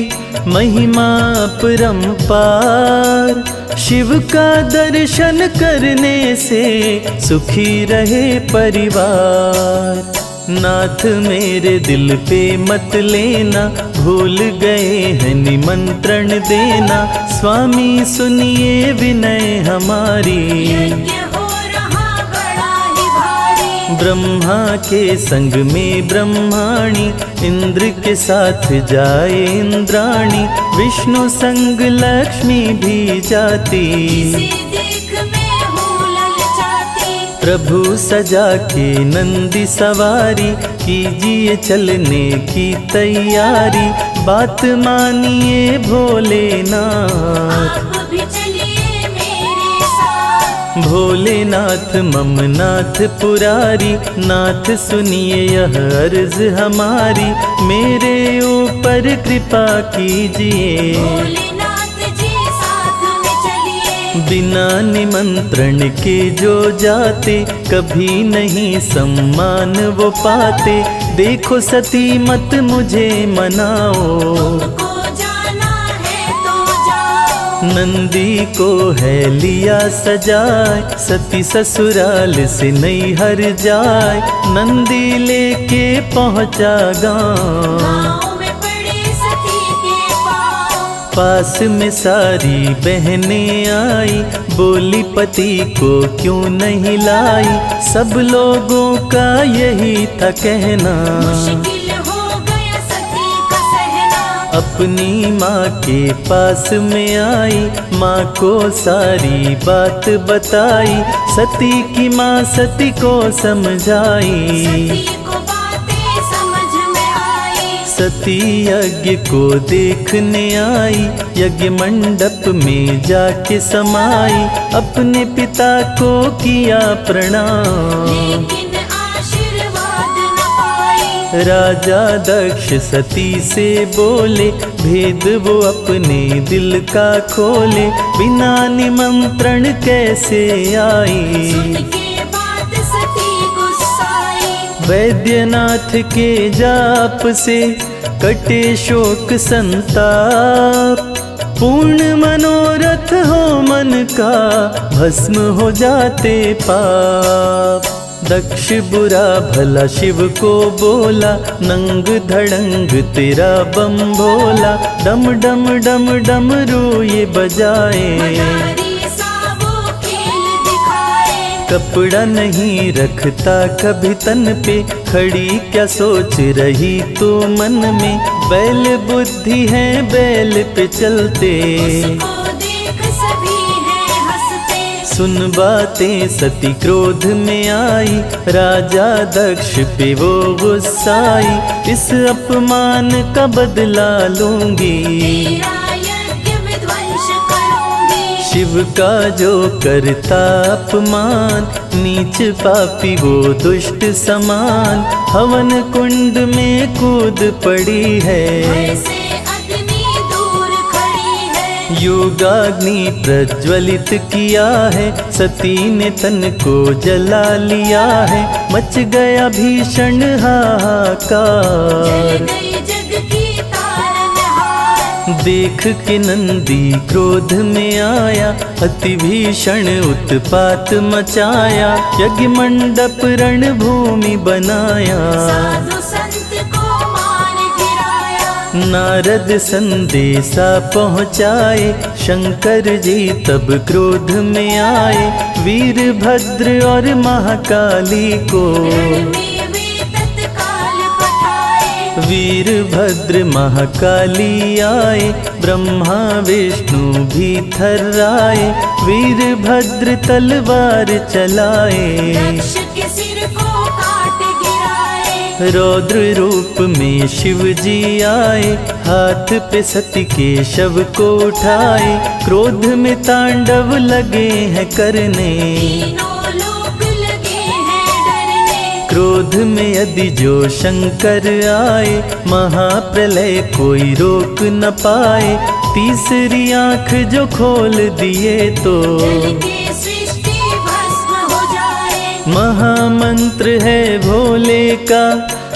महिमा परंपार। शिव का दर्शन करने से सुखी रहे परिवार। नाथ मेरे दिल पे मत लेना, भूल गए हैं निमंत्रण देना। स्वामी सुनिए विनय हमारी, यज्ञ हो रहा बड़ा ही भारी। ब्रह्मा के संग में ब्रह्माणी, इंद्र के साथ जाए इंद्राणी। विष्णु संग लक्ष्मी भी जाती, इसे देख मैं हूँ ललचाती। प्रभु सजा के नंदी सवारी, कीजिए चलने की तैयारी। बात मानिए भोलेनाथ, आप भी चलिए मेरे साथ। भोलेनाथ ममनाथ पुरारी। नाथ सुनिए यह अर्ज हमारी, मेरे ऊपर कृपा कीजिए। भोलेनाथ जी साथ में चलिए। बिना निमंत्रण के जो जाते, कभी नहीं सम्मान वो पाते। देखो सती मत मुझे मनाओ, तुमको जाना है तो जाओ। नंदी को है लिया सजाए। सती ससुराल से नैहर जाए, नंदी लेके पहुँचा गाँव। गाँव में पड़े सती के पाँव। पास में सारी बहनें आई, बोली पति को क्यों नहीं लाई। सब लोगों का यही था कहना, मुश्किल हो गया सती का सहना। अपनी माँ के पास में आई, माँ को सारी बात बताई। सती की माँ सती को समझाई, सती को बातें समझ में आई। सती यज्ञ को देखने आई। यज्ञ मंडप में जाके समाई, अपने पिता को किया प्रणाम। लेकिन आशीर्वाद न पाई। राजा दक्ष सती से बोले, भेद वो अपने दिल का खोले। बिना निमंत्रण कैसे आई, सुन के बात सती गुस्साई। वैद्यनाथ के जाप से कटे शोक संताप। पूर्ण मनोरथ हो मन का, भस्म हो जाते पाप। दक्ष बुरा भला शिव को बोला, नंग धड़ंग तेरा बम भोला। डम डम डम डमरू ये बजाए, मदारी सा वो खेल दिखाए। कपड़ा नहीं रखता कभी तन पे, खड़ी क्या सोच रही तू मन में। बैल बुद्धि है बैल पे चलते, उसको देख सभी हैं हंसते। सुन बातें सती क्रोध में आई, राजा दक्ष पे वो गुस्साई। इस अपमान का बदला लूंगी, तेरा यज्ञ विध्वंस करूंगी। शिव का जो करता अपमान, नीच पापी वो दुष्ट समान। हवन कुंड में कूद पड़ी है, भय से अग्नि दूर खड़ी है। योगाग्नि प्रज्वलित किया है, सती ने तन को जला लिया है। मच गया भीषण हाहाकार, जल गई जग की तारनहार। देख के नंदी क्रोध में आया, अति भीषण उत्पात मचाया। यज्ञ मंडप रणभूमि बनाया, साधु संत को मार गिराया। नारद संदेशा पहुँचाए, शंकर जी तब क्रोध में आए। वीरभद्र और महाकाली को, रण में वे तत्काल पठाए। वीरभद्र महाकाली आए, ब्रह्मा विष्णु भी थर्राए। वीरभद्र तलवार चलाए, दक्ष के सिर को काट गिराए। रौद्र रूप में शिव जी आए, हाथ पे सती के शव को उठाए। क्रोध में तांडव लगे हैं करने, तीनों लोग लगे हैं डरने। क्रोध में यदि जो शंकर आए, महाप्रलय कोई रोक न पाए। तीसरी आंख जो खोल दिए तो, जल के सृष्टि भस्म हो जाए। महामंत्र है भोले का,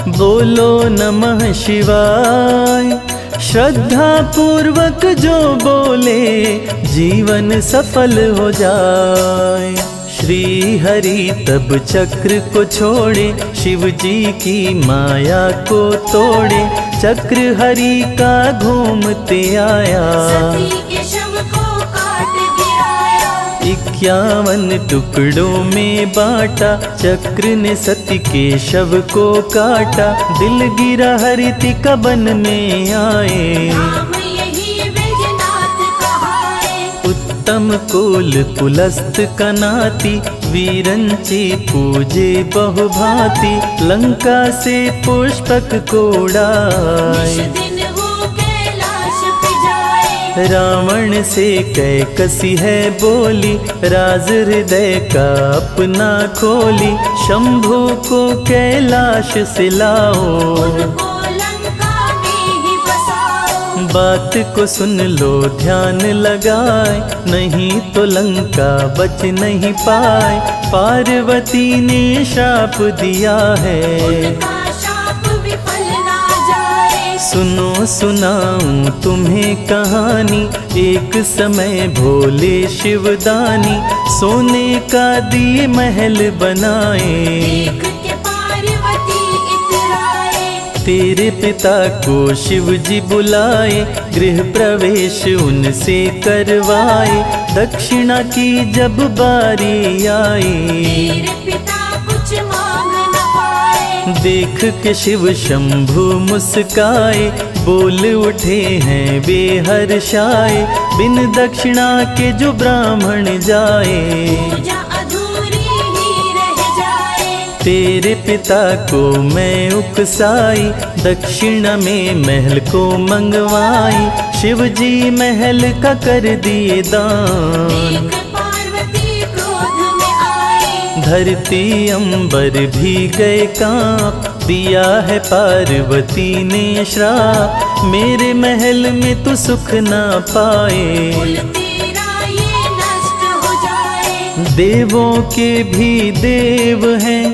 बोलो नमः शिवाय। श्रद्धा पूर्वक जो बोले, जीवन सफल हो जाए। श्री हरि तब चक्र को छोड़े, शिव जी की माया को तोड़े। चक्र हरि का घूमते आया, सती के शव को काट गिराया। 51 टुकड़ों में बांटा, चक्र ने सती के शव को काटा। दिल गिरा हरिति का वन में आए, नाम यही बैजनाथ कहाए। उत्तम कुल पुलस्त का नाती, वीरंची पूजे बहुभांति। लंका से पुष्पक को निश उड़ाए, दिन वो कैलाश पे जाए। रावण से कैकसी है बोली, राज हृदय का अपना खोली। शंभु को कैलाश से लाओ, उनको लंका में ही बसाओ। बात को सुन लो ध्यान लगाए, नहीं तो लंका बच नहीं पाए। पार्वती ने शाप दिया है, उनका शाप विफल ना जाए। सुनो सुनाऊं तुम्हें कहानी। एक समय भोले शिवदानी, सोने का दिए महल बनाए। देख के पार्वती इतराए। तेरे पिता को शिव जी बुलाए, गृह प्रवेश उनसे करवाए। दक्षिणा की जब बारी आई, तेरे पिता कुछ मांग न पाए। देख के शिव शंभु मुस्काए, बोल उठे हैं वे हर्षाए। बिन दक्षिणा के जो ब्राह्मण जाए, पूजा अधूरी ही रह जाए। तेरे पिता को मैं उकसाई, दक्षिणा में महल को मंगवाई। शिव जी महल का कर दिए दान, देख पार्वती क्रोध में आए। धरती अंबर भी गए कांप। दिया है पार्वती ने श्राप, मेरे महल में तू सुख ना पाए। कुल तेरा ये नष्ट हो जाए। देवों के भी देव हैं,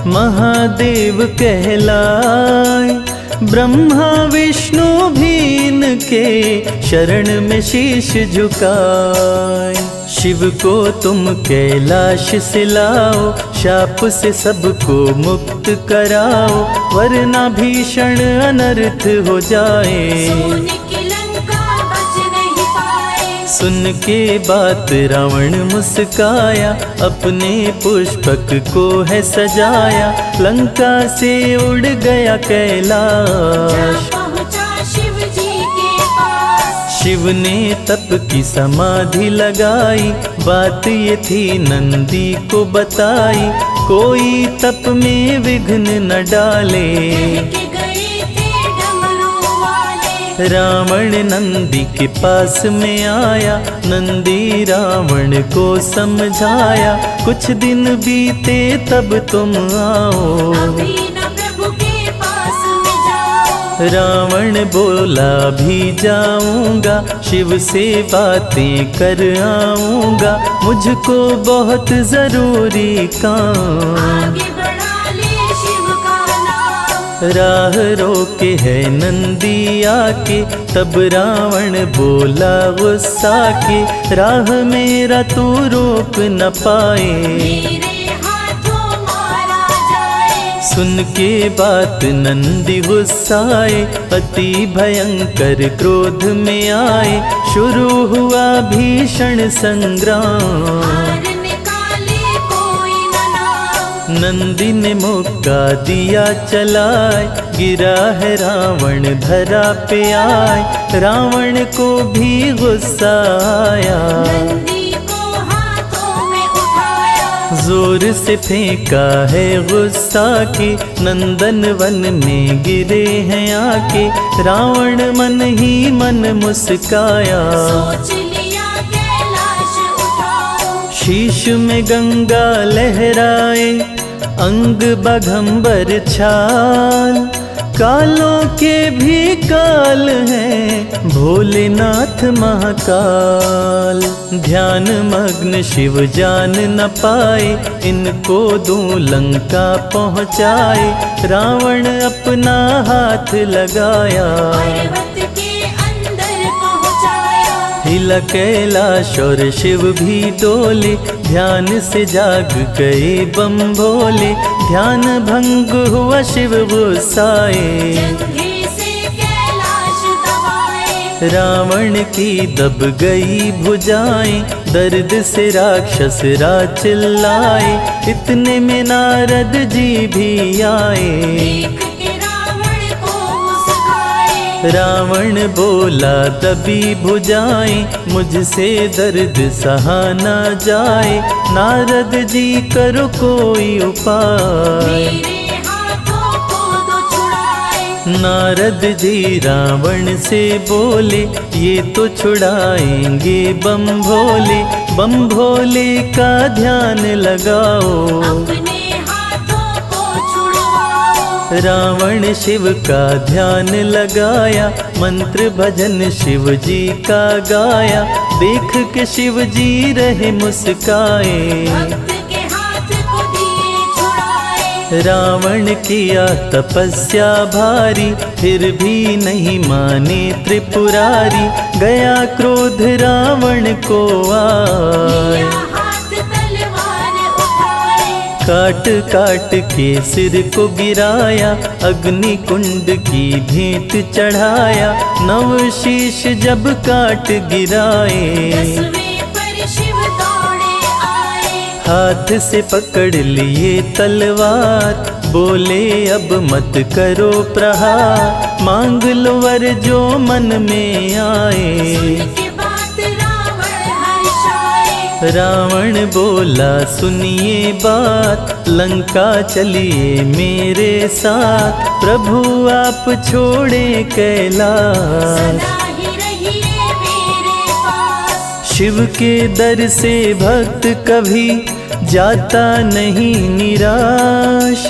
महादेव कहलाए। ब्रह्मा विष्णु भी इनके शरण में शीश झुकाए। शिव को तुम कैलाश से लाओ, शाप से सबको मुक्त कराओ, वरना भीषण अनर्थ हो जाए। सोने की लंका बच नहीं पाए। सुन के बात रावण मुस्काया, अपने पुष्पक को है सजाया, लंका से उड़ गया कैलाश। पहुंचा शिव जी के पास। शिव ने तप की समाधि लगाई, बात ये थी नंदी को बताई, कोई तप में विघ्न न डाले। के गए थे डमरू वाले। रावण नंदी के पास में आया, नंदी रावण को समझाया, कुछ दिन बीते तब तुम आओ। अभी न प्रभु के पास में जाओ। रावण बोला भी जाऊंगा, शिव से बातें कर आऊंगा, मुझको बहुत जरूरी काम। आगे बढ़ा ले शिव का नाम। राह रोके है नंदी आके, तब रावण बोला गुस्सा के, राह मेरा तू रोक न पाए। मेरे हाथों मारा जाए। सुन के बात नंदी गुस्साए, अति भयंकर क्रोध में आए, शुरू हुआ भीषण संग्राम। हार निकाले कोई न नाम। नंदी ने मौका दिया चलाए, गिरा है रावण धरा पे आए, रावण को भी गुस्सा आया। नंदी को हाथों में उठाया। जोर से फेंका है गुस्सा के, नंदन वन में गिरे हैं आके, रावण मन ही मन मुस्काया। सोच लिया कैलाश उठाओ। शीश में गंगा लहराए, अंग बघंबर छाल, कालों के भी काल हैं भोलेनाथ महाकाल। ध्यान मग्न शिव जान न पाए, इनको दूं लंका पहुँचाए, रावण अपना हाथ लगाया। पर्वत के अंदर पहुंचाया। हिला कैलाश और शिव भी डोले, ध्यान से जाग गए बम भोले, ध्यान भंग हुआ शिव गुस्साए। जंघे से कैलाश दबाए। रावण की दब गई भुजाएं, दर्द से राक्षस राज चिल्लाए, इतने में नारद जी भी आए। देख के रावण को मुस्काए। रावण बोला दबी भुजाएं, मुझसे दर्द सहा न जाए, नारद जी करो कोई उपाय। मेरे हाथों को दो छुड़ाए। नारद जी रावण से बोले, ये तो छुड़ाएंगे बम भोले, बम भोले का ध्यान लगाओ। अपने हाथों को छुड़वाओ। रावण शिव का ध्यान लगाया, मंत्र भजन शिव जी का गाया, देख के शिव जी रहे मुस्काए। भक्त के हाथ को दिए छुड़ाए। रावण किया तपस्या भारी, फिर भी नहीं माने त्रिपुरारी, गया क्रोध रावण को आए। लिया हाथ तलवार उठाए। काट काट के सिर को गिराया, अग्नि कुंड की भेंट चढ़ाया, नव शीश जब काट गिराए। 10वें पर शिव दौड़े आए। हाथ से पकड़ लिए तलवार, बोले अब मत करो प्रहार, मांग लो वर जो मन में आए। के बात रावण हर्षाए। रावण बोला सुनिए बात, लंका चलिए मेरे साथ, प्रभु आप छोड़े कैलाश। सदा ही रहिए मेरे पास। शिव के दर से भक्त कभी जाता नहीं निराश,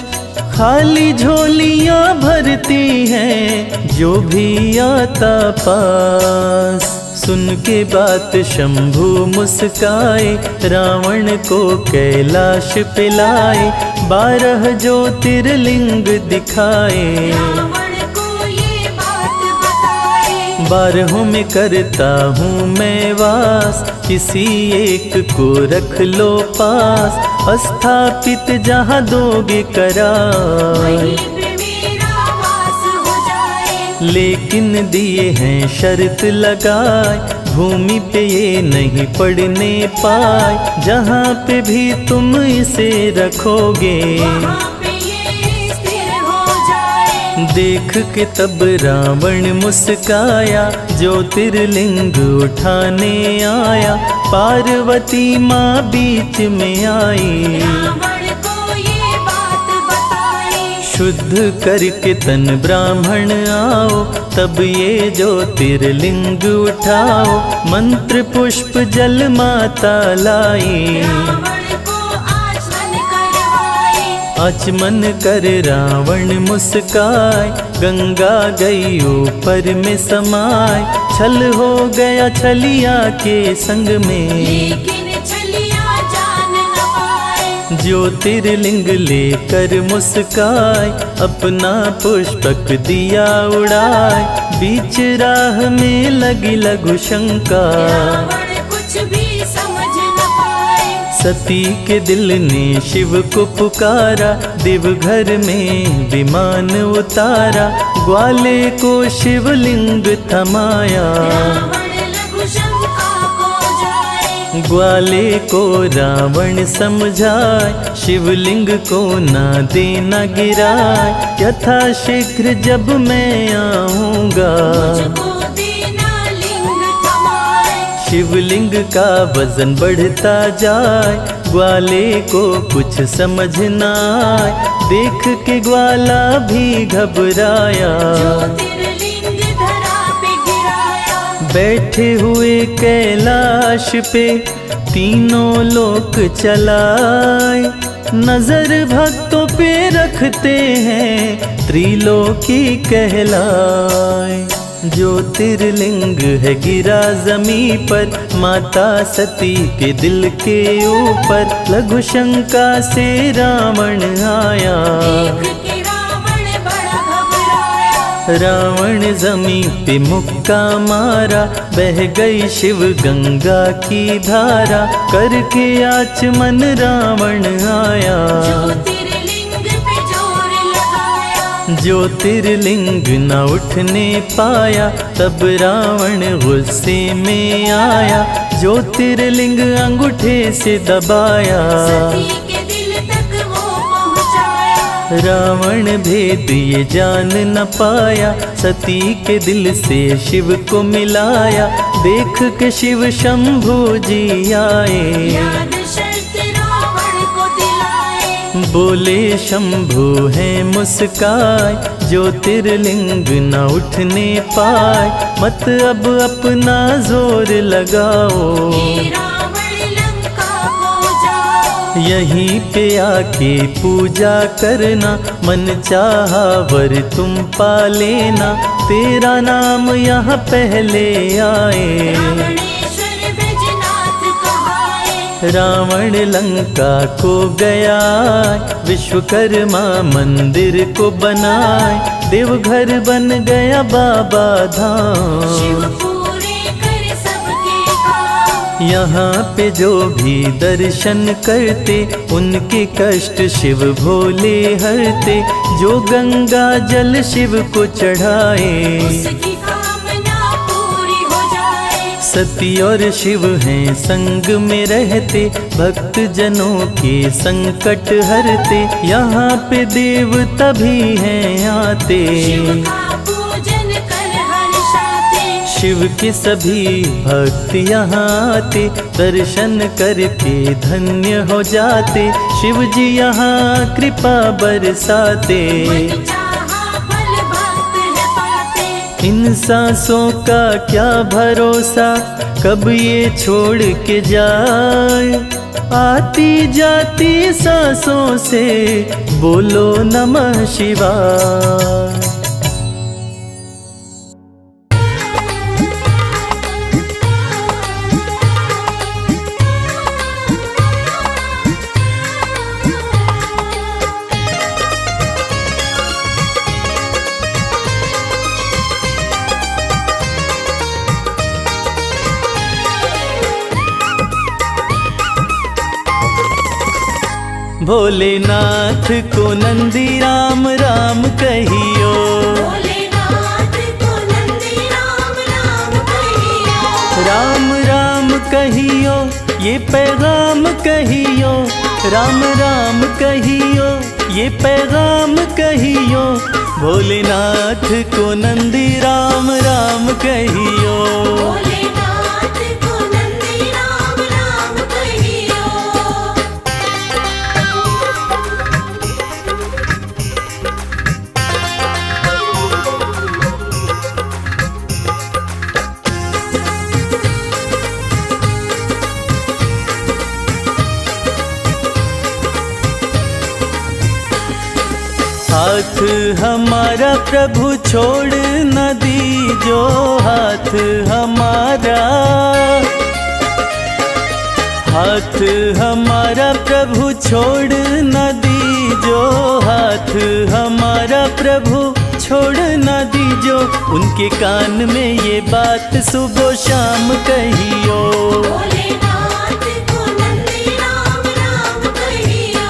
खाली झोलियां भरती हैं जो भी आता पास। सुन के बात शंभु मुस्काए, रावण को कैलाश पे लाए, 12 ज्योतिर्लिंग दिखाए। रावण को बारहों में करता हूँ मैं वास, किसी एक को रख लो पास, स्थापित जहाँ दोगे करार। वहीं पे मेरा वास हो जाए। लेकिन दिए हैं शर्त लगाए, भूमि पे ये नहीं पड़ने पाए, जहाँ पे भी तुम इसे रखोगे। वहाँ पे ये स्थिर हो जाए। देख के तब रावण मुस्काया, ज्योतिर्लिंग उठाने आया, पार्वती माँ बीच में आई। रावण को ये बात बताई। शुद्ध करके तन ब्राह्मण आओ, तब ये ज्योतिर्लिंग उठाओ, मंत्र पुष्प जल माता लाई। रावण को आचमन करवाए। आचमन कर रावण मुस्काए, गंगा गई ऊपर में समाए, छल हो गया छलिया के संग में। लेकिन छलिया जान न पाए। ज्योतिर्लिंग लेकर मुस्काए, अपना पुष्पक दिया उड़ाए, बीच राह में लगी लघु शंका। रावण कुछ भी समझ न पाए। सती के दिल ने शिव को पुकारा, देवघर में विमान उतारा, ग्वाले को शिवलिंग थमाया। रावण लघु शंका को जाए। ग्वाले को रावण समझाए, शिवलिंग को ना देना गिराए, यथा शीघ्र जब मैं आऊँगा, मुझको देना लिंग थमाए। शिवलिंग का वजन बढ़ता जाए, ग्वाले को कुछ समझ ना आए, देख के ग्वाला भी घबराया। ज्योतिर्लिंग धरा पे गिराया। बैठे हुए कैलाश पे तीनों लोक चलाए, नजर भक्तों पे रखते हैं, त्रिलोकी कहलाए। ज्योतिर्लिंग है गिरा जमी पर, माता सती के दिल के ऊपर, लघु शंका से रावण आया। देख के रावण बड़ा घबराया। रावण जमी पे मुक्का मारा, बह गई शिव गंगा की धारा, करके आचमन रावण आया। ज्योतिर्लिंग पे जोर लगाया। ज्योतिर्लिंग न उठने पाया, तब रावण गुस्से में आया, ज्योतिर्लिंग अंगूठे से दबाया। सती के दिल तक वो पहुँचाया। रावण भेद ये जान न पाया, सती के दिल से शिव को मिलाया, देख के शिव शंभु जी आए। याद शर्त रावण को दिलाए। बोले शंभु है मुस्काए, ज्योतिर्लिंग न उठने पाए, मत अब अपना जोर लगाओ, हे रावण लंका को जाओ। यहीं पे आके पूजा करना, मन चाहा वर तुम पा लेना, तेरा नाम यहाँ पहले आए। रावणेश्वर बैजनाथ कहाए। रावण लंका को गया, विश्वकर्मा मंदिर को बनाए, देवघर बन गया बाबा शिव धाम। पूरे कर सबके काम। यहाँ पे जो भी दर्शन करते, उनके कष्ट शिव भोले हरते, जो गंगा जल शिव को चढ़ाए, उसकी कामना पूरी हो जाए। सती और शिव हैं संग में रहते, भक्त जनों के संकट हरते, यहाँ पे देवता भी हैं आते। शिव का पूजन कर हर्षाते। शिव के सभी भक्त यहाँ आते, दर्शन करके धन्य हो जाते, शिव जी यहाँ कृपा बरसाते। मन चाहा फल भक्त है पाते। इन सांसों का क्या भरोसा, कब ये छोड़ के जाए, आती जाती सांसों से बोलो नमः शिवाय। भोलेनाथ को नंदी राम राम कहियो। भोलेनाथ को नंदी राम राम कहियो। राम राम कहियो ये पैगाम कहियो, राम राम कहियो ये पैगाम कहियो, भोलेनाथ को नंदी राम राम कहियो। भोलेनाथ को नंदी राम राम कहियो। हाथ हमारा प्रभु छोड़ न दीजो, हाथ हमारा, हाथ हमारा प्रभु छोड़ न दीजो, हाथ हमारा प्रभु छोड़ न दीजो। उनके कान में ये बात सुबह शाम कहियो। भोलेनाथ को नंदी राम राम कहियो।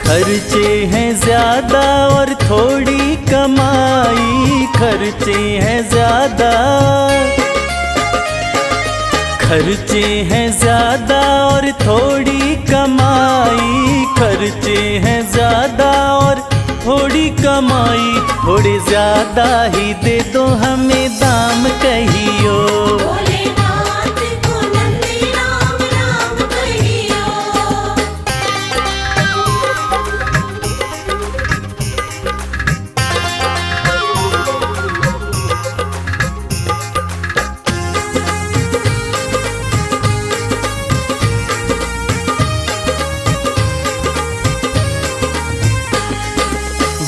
खर्चे हैं ज्यादा और थोड़ी कमाई, खर्चे हैं ज्यादा, खर्चे हैं ज्यादा और थोड़ी कमाई, खर्चे हैं ज्यादा और थोड़ी कमाई, थोड़े ज्यादा ही दे दो हमें दाम कहियो। भोलेनाथ को नंदी राम राम कहियो।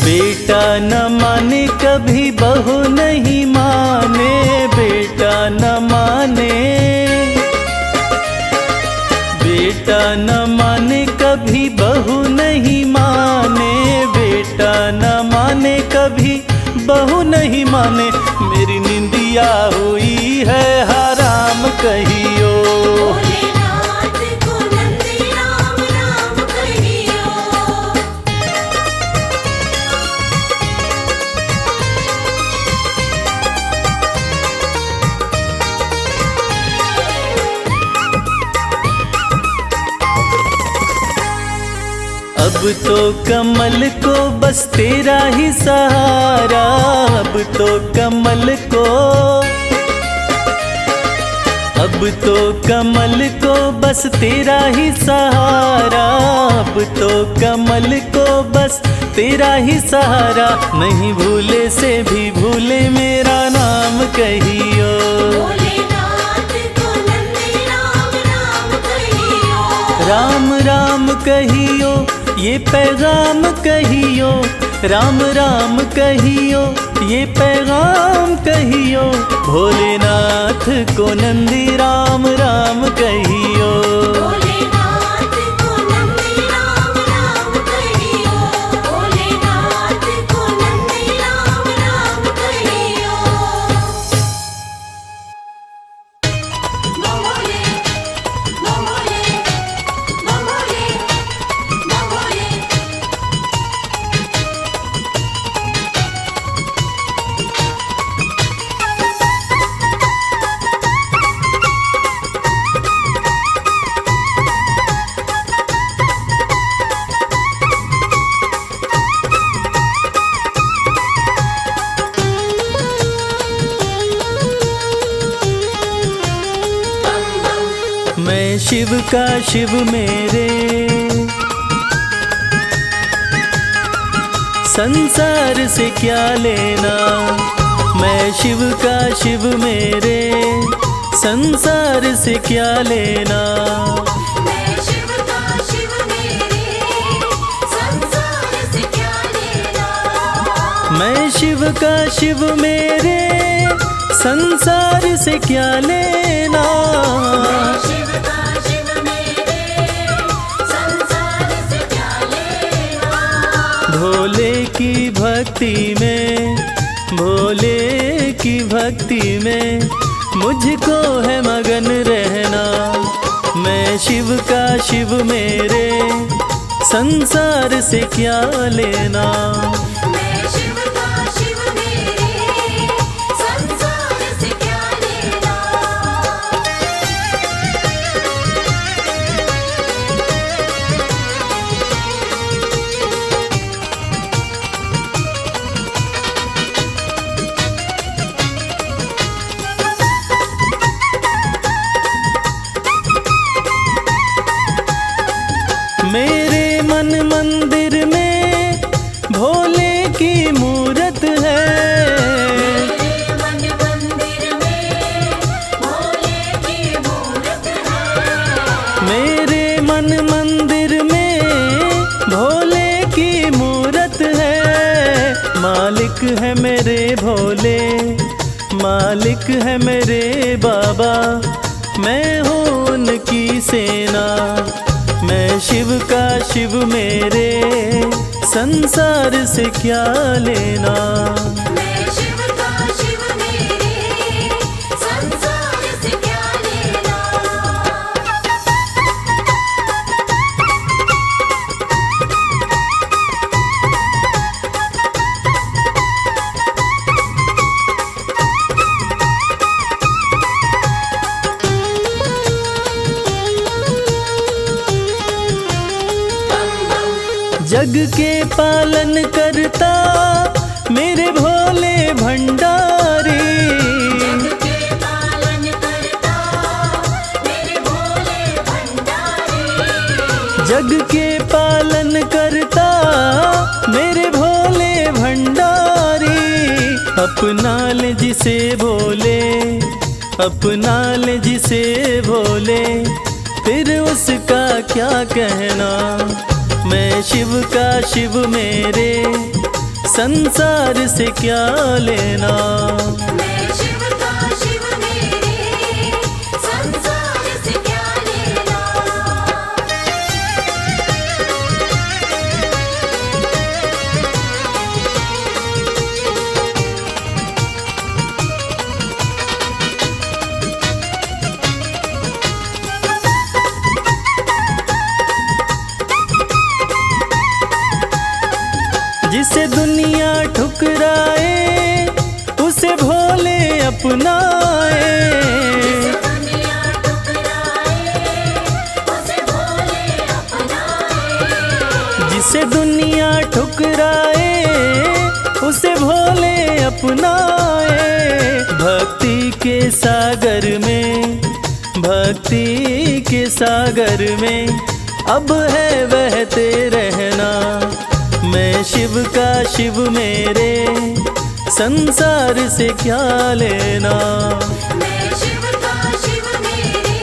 बेटा न माने कभी बहू नहीं माने, बेटा न माने, बेटा न माने कभी बहू नहीं माने, बेटा न माने कभी बहू नहीं माने, मेरी निंदिया हुई है हराम कहियो। भोलेनाथ को नंदी राम राम कहियो। अब तो कमल को बस तेरा ही सहारा, अब तो कमल को, अब तो कमल को बस तेरा ही सहारा, अब तो कमल को बस तेरा ही सहारा, नहीं भूले से भी भूले मेरा नाम कहियो। भोलेनाथ को नंदी राम राम कहियो। राम राम कहियो ये पैगाम कहियो, राम राम कहियो ये पैगाम कहियो, भोलेनाथ को नंदी राम राम कहियो। भोलेनाथ को नंदी राम राम कहियो। भोलेनाथ को नंदी राम राम कहियो। बम भोले, बम भोले, बम भोले, बम भोले। मैं शिव का शिव मेरे, संसार से क्या लेना, मैं शिव का शिव मेरे, संसार से क्या लेना। मैं शिव का शिव मेरे, संसार से क्या लेना। मैं शिव का शिव मेरे, संसार से क्या लेना। शिव का शिव मेरे, संसार से क्या लेना। भक्ति में, भोले की भक्ति में मुझको है मगन रहना। मैं शिव का शिव मेरे, संसार से क्या लेना। मैं शिव का शिव मेरे, संसार से क्या लेना। मेरे मन मंदिर में भोले की मूरत है। मेरे मन मंदिर में भोले की मूरत है। मेरे मन मंदिर में भोले की मूरत है। मालिक है मेरे भोले, मालिक है मेरे बाबा, मैं हूँ उनकी सेना। मैं शिव का शिव मेरे, संसार से क्या लेना। मैं शिव का शिव मेरे, संसार से क्या लेना। जग के पालन करता मेरे भोले भंडारी। जग के पालन करता मेरे भोले भंडारी। जग के पालन करता मेरे भोले भंडारी। अपना ले जिसे भोले, अपना ले जिसे भोले, फिर उसका क्या कहना। मैं शिव का शिव मेरे, संसार से क्या लेना। मैं शिव का शिव मेरे, संसार से क्या लेना। जिसे दुनिया ठुकराए उसे भोले अपनाए। दुनिया ठुकराए उसे भोले अपनाए। जिसे दुनिया ठुकराए उसे भोले अपनाए। भक्ति के सागर में, भक्ति के सागर में अब है बहते रहना। मैं शिव का शिव मेरे, संसार से क्या लेना। मैं शिव का शिव मेरे,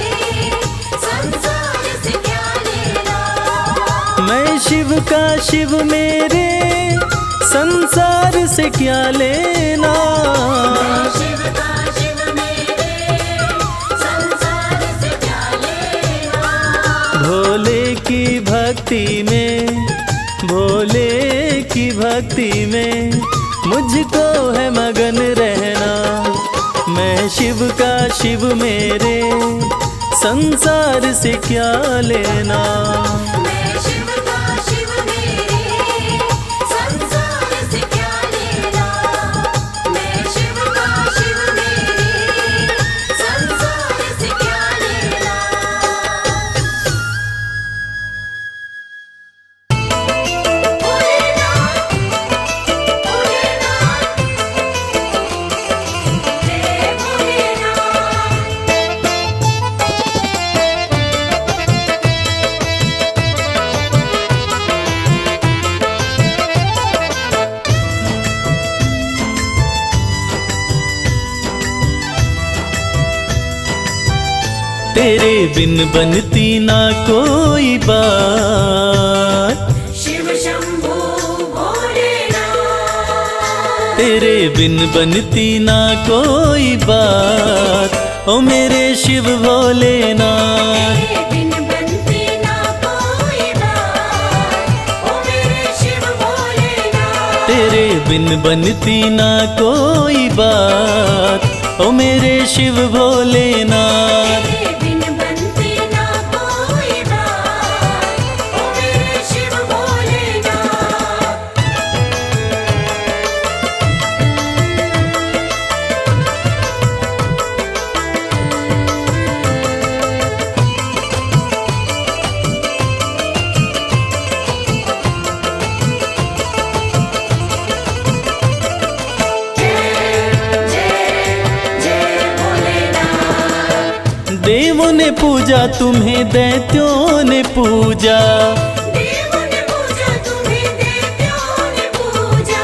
संसार से क्या लेना। मैं शिव का शिव मेरे, संसार से क्या लेना। मैं शिव का शिव मेरे, संसार से क्या लेना। भोले की भक्ति में, भोले की भक्ति में मुझको है मगन रहना। मैं शिव का शिव मेरे, संसार से क्या लेना। मैं शिव का शिव मेरे, संसार से क्या लेना। मैं शिव का शिव मेरे, संसार से क्या लेना। भोलेनाथ, भोलेनाथ, जय भोलेनाथ। तेरे बिन बनती ना कोई बात। शिव शंभू भोलेनाथ। तेरे बिन बनती ना कोई बात। ओ मेरे शिव भोलेनाथ। तेरे बिन बनती ना कोई बात। ओ मेरे शिव भोलेनाथ। तेरे बिन बिन बनती ना कोई बात, ओ मेरे शिव भोलेनाथ। तेरे बिन बनती ना कोई बात, ओ मेरे शिव भोलेनाथ। देवों ने पूजा तुम्हें, दैत्यों ने पूजा, देवों ने पूजा तुम्हें, देवताओं ने पूजा।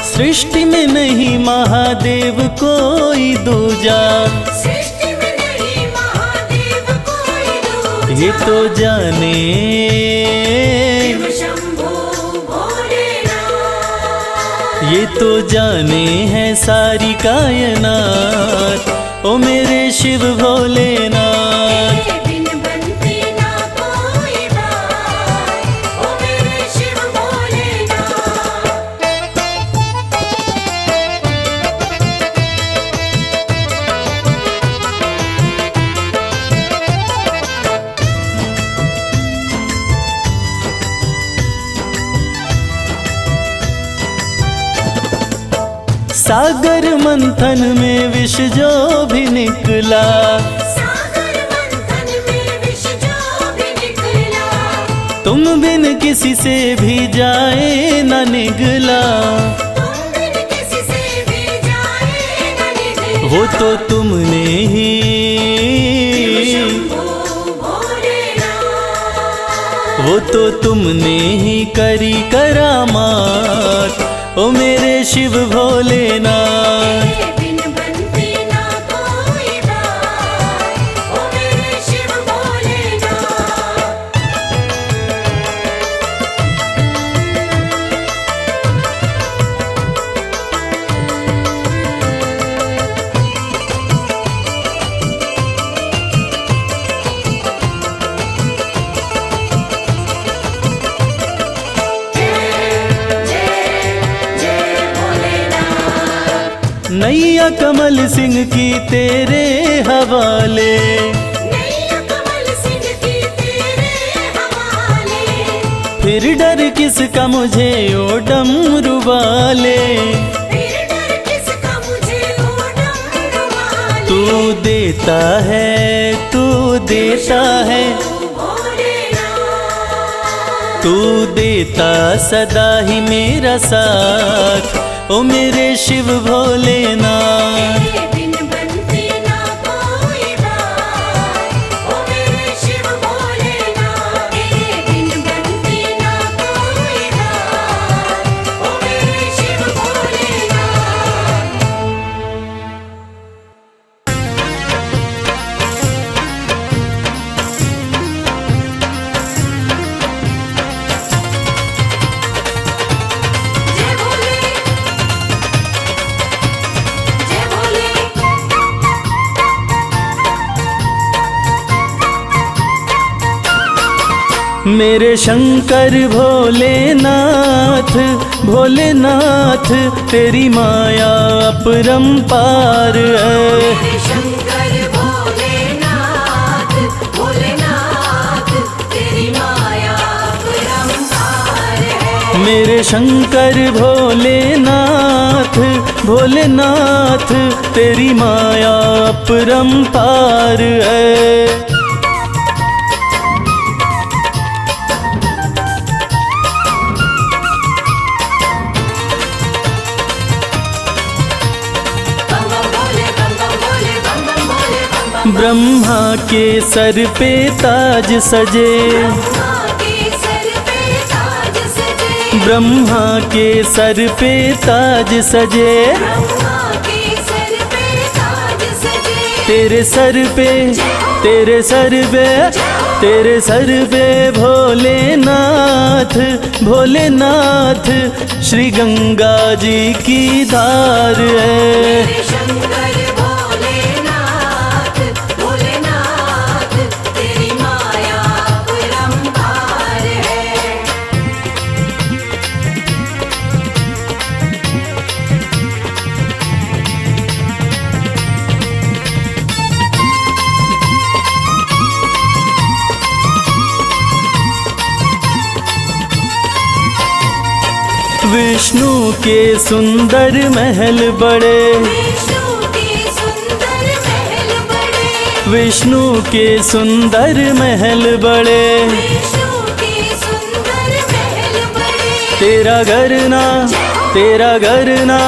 सृष्टि में नहीं महादेव कोई दूजा। सृष्टि में नहीं महादेव कोई दूजा। ये तो जाने शिव शंभो भोलेनाथ। ये तो जाने है सारी कायनात, ओ मेरे शिव भोलेनाथ। तेरे बिन बनती ना कोई बात, ओ मेरे शिव भोलेनाथ। सागर मंथन में विष जो भी निकला, सागर मंथन में विष जो भी निकला। तुम बिन किसी से भी जाए न निगला। तुम बिन किसी से भी जाए न निकला। वो तो तुमने ही शंभो भोलेनाथ। वो तो तुमने ही करी करामात, ओ मेरे शिव भोलेनाथ। तेरे बिन बनती ना कोई बात, ओ मेरे शिव भोलेनाथ। नैया कमल सिंह की तेरे हवाले, नैया कमल सिंह की तेरे हवाले। फिर डर किसका मुझे ओ डमरू वाले। फिर डर किसका मुझे ओ डमरू वाले। तू देता है, तू देता है, भोलेनाथ। तू देता सदा ही मेरा साथ, ओ मेरे शिव भोलेनाथ। तेरे बिन बनती ना कोई बात, ओ मेरे शिव भोलेनाथ। तेरे बिन बनती ना कोई बात, ओ मेरे शिव भोलेनाथ। जय भोले, जय भोले। मेरे शंकर भोलेनाथ, भोलेनाथ तेरी माया अपरंपार है। मेरे शंकर भोलेनाथ, भोलेनाथ तेरी माया अपरंपार है। मेरे शंकर भोलेनाथ, भोलेनाथ तेरी माया अपरंपार है। बम बम भोले, बम बम भोले, बम बम भोले, बम बम। ब्रह्मा के सर पे ताज सजे, ब्रह्मा के सर पे ताज सजे। ब्रह्मा के सर पे ताज सजे। ब्रह्मा के सर पे ताज सजे। तेरे सर पे, तेरे सर पे, तेरे सर पे भोलेनाथ, भोलेनाथ श्री गंगा जी की धार है। मेरे शंकर भोलेनाथ, भोलेनाथ तेरी माया अपरंपार है। विष्णु के सुंदर महल बड़े, विष्णु के सुंदर महल बड़े, विष्णु के सुंदर महल बड़े, विष्णु के सुंदर महल बड़े। तेरा घर ना, तेरा घर ना,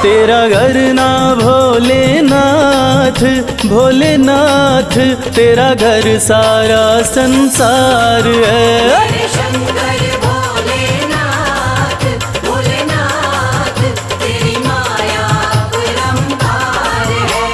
तेरा घर ना भोलेनाथ, भोलेनाथ, तेरा घर सारा संसार है। हरे शंकर भोलेनाथ, भोलेनाथ, तेरी माया अपरंपार है।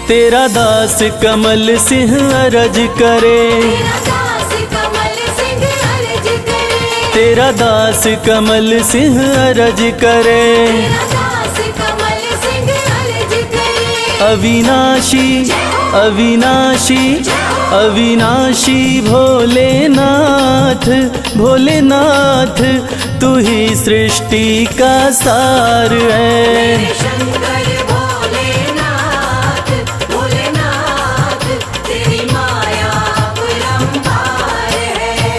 तेरा दास कमल सिंह अरज करे, तेरा दास कमल सिंह अर्ज करे, तेरा दास कमल सिंह अरज करे। तेरा दास कमल सिंह अर्ज करे। अविनाशी, अविनाशी, अविनाशी भोलेनाथ, भोलेनाथ, तू ही सृष्टि का सार है। हरे शंकर भोलेनाथ, भोलेनाथ, तेरी माया अपरंपार है।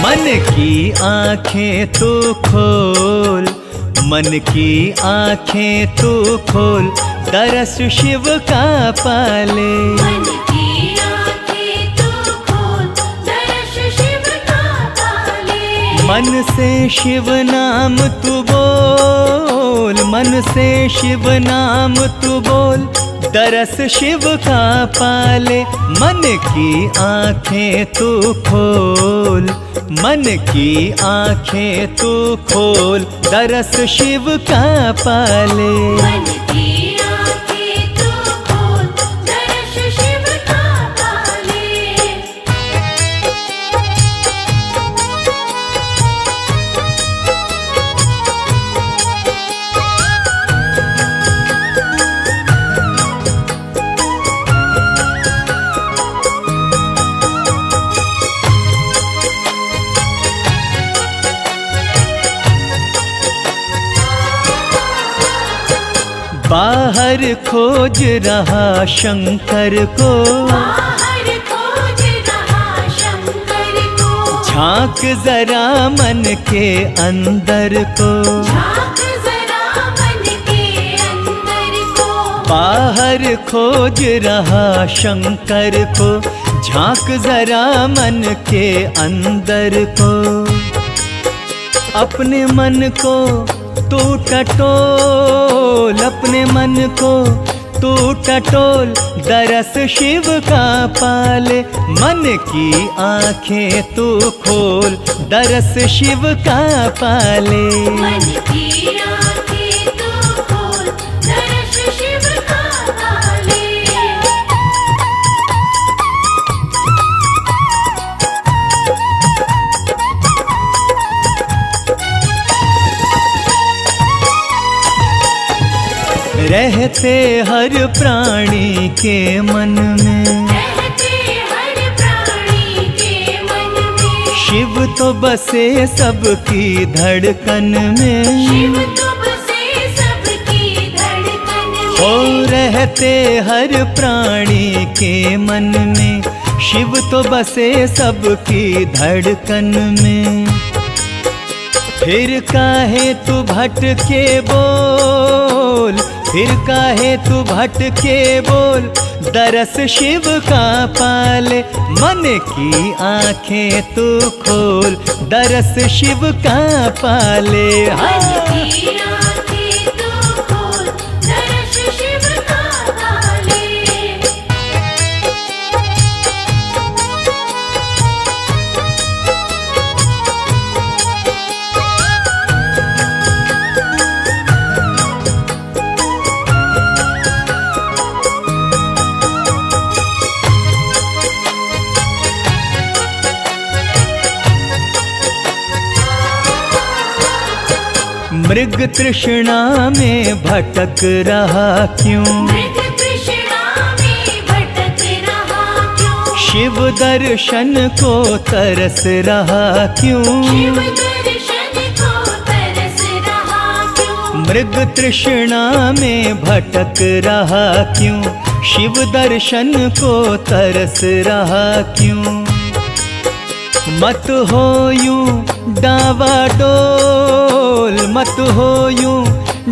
मन की आंखें तू खोल, मन की आंखें तू खोल, दरस शिव का पाले। मन की आँखें तू खोल, दर्श शिव का पाले। मन से शिव नाम तू बोल, मन से शिव नाम तू बोल, दरस शिव का पाले। मन की आंखें तू खोल, मन की आंखें तू खोल, दरस शिव का पाले। मन की आँखें तू खोल, दर्श शिव का पाले। बाहर खोज रहा शंकर को, बाहर खोज रहा शंकर को, झांक जरा मन के अंदर को। झांक जरा मन के अंदर को। बाहर खोज रहा शंकर को, झांक जरा मन के अंदर को। अपने मन को तू टटोल, अपने मन को तू टटोल, दरस शिव का पाले। मन की आंखें तू खोल, दरस शिव का पाले। मन की आँखें तू खोल, दर्श शिव का पाले। रहते हर प्राणी के मन में, रहते हर प्राणी के मन में। शिव तो बसे सबकी धड़कन में। शिव तो बसे सबकी धड़कन में। हो रहते हर प्राणी के मन में, शिव तो बसे सबकी धड़कन में। फिर काहे तू भटके बोल, फिर काहे तू भटके बोल, दरस शिव का पाले। मन की आंखें तू खोल, दरस शिव का पाले। मन की आँखें तू खोल, दर्श शिव का पाले। मृग तृष्णा में भटक रहा क्यों, मृग तृष्णा में भटक रहा क्यों, शिव दर्शन को तरस रहा क्यों, शिव दर्शन को तरस रहा क्यों, मृग तृष्णा में भटक रहा क्यों, शिव दर्शन को तरस रहा क्यों। मत हो यूं डावाडोल, मत हो यूं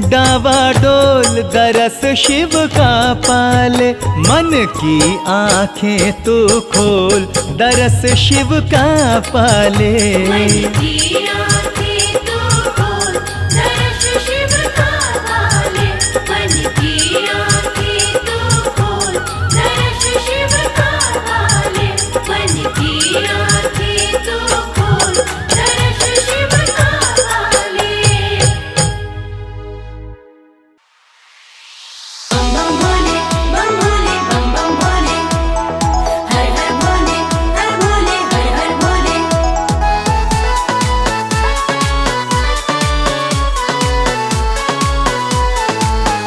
डावाडोल, दरस शिव का पाले, मन की आंखें तू खोल, दरस शिव का पाले। मन की आँखें तो खोल, दरस शिव का पाले, मन की आँखें तो खोल, दरस शिव का पाले, मन की आँखें तो खोल, दरस शिव का पाले। बम बम भोले, बम बम भोले, हर हर भोले, हर भोले, हर हर भोले।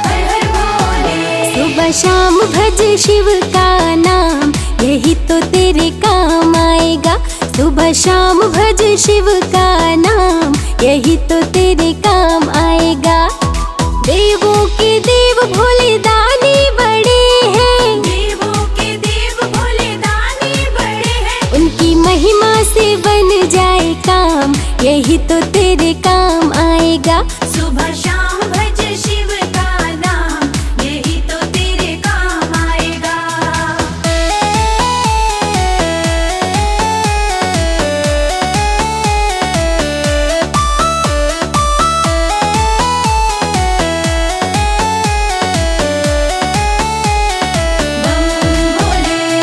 हर हर भोले। सुबह शाम भज शिव का नाम, यही तो तेरे काम आएगा। सुबह शाम भज शिव का नाम, यही तो तेरे काम आएगा। देवों के देव भोले दानी बड़े हैं, देवों के देव भोले दानी बड़े हैं, उनकी महिमा से बन जाए काम, यही तो तेरे काम आएगा। सुबह शाम भज शिव का नाम, यही तो तेरे काम आएगा। बम भोले।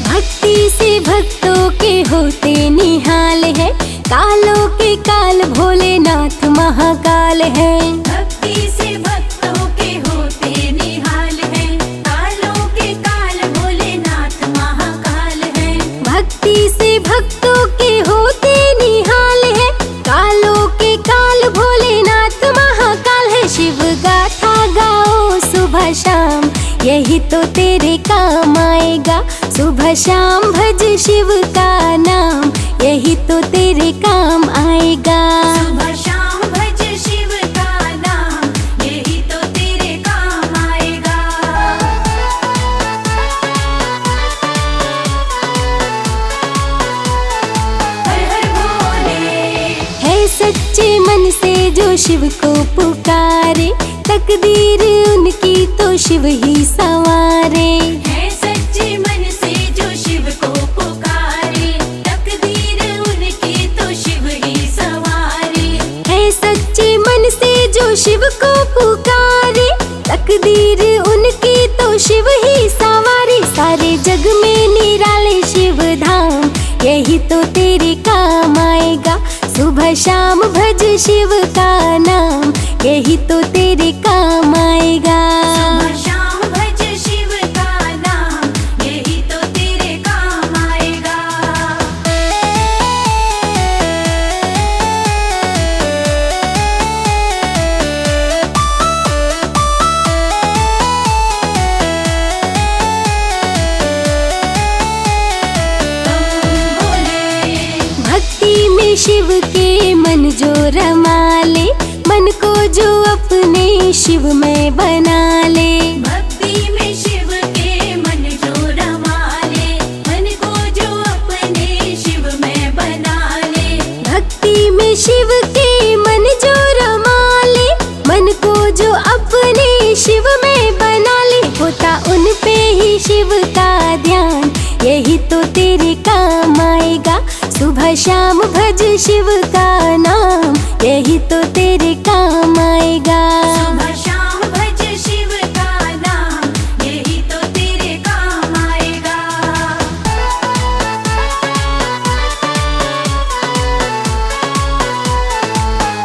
भक्ति से भक्तों के होते निहाल है, कालों के काल भोलेनाथ महाकाल है। भक्ति से भक्तों के होते निहाल है, कालों के काल भोलेनाथ महाकाल है। भक्ति से भक्तों के होते निहाल है, कालों के काल भोलेनाथ महाकाल है। शिव गाथा गाओ सुबह शाम, यही तो तेरे काम आएगा। सुबह शाम भज शिव का नाम, यही तो तेरे काम आएगा। सुबह शाम भज शिव का नाम, यही तो तेरे काम आएगा। हर हर भोले। है सच्चे मन से जो शिव को पुकारे, तकदीर उनकी तो शिव ही संवारे। है सच्चे मन से जो शिव को पुकारे, तकदीर उनकी तो शिव ही संवारे। है सच्चे मन से जो शिव को पुकारे, तकदीर उनकी तो शिव ही संवारे। सारे जग में निराले शिव धाम, यही तो तेरे काम आएगा। सुबह शाम भज शिव का नाम, यही तो तेरे काम आएगा। सुबह शाम भज शिव का नाम, यही तो तेरे काम आएगा। बम भोले। भक्ति में शिव के मन जो रमा ले, मन को जो अपने शिव में बना ले। भक्ति में शिव के मन जो रमा ले, मन को जो अपने शिव में बना ले। भक्ति में शिव के मन जो रमा ले, मन को जो अपने शिव में बना ले। होता उन पे ही शिव का ध्यान, यही तो तेरे काम आएगा। सुबह शाम भज शिव का नाम, यही तो तेरे काम आएगा। सुबह शाम भज शिव का नाम, यही तो तेरे काम आएगा।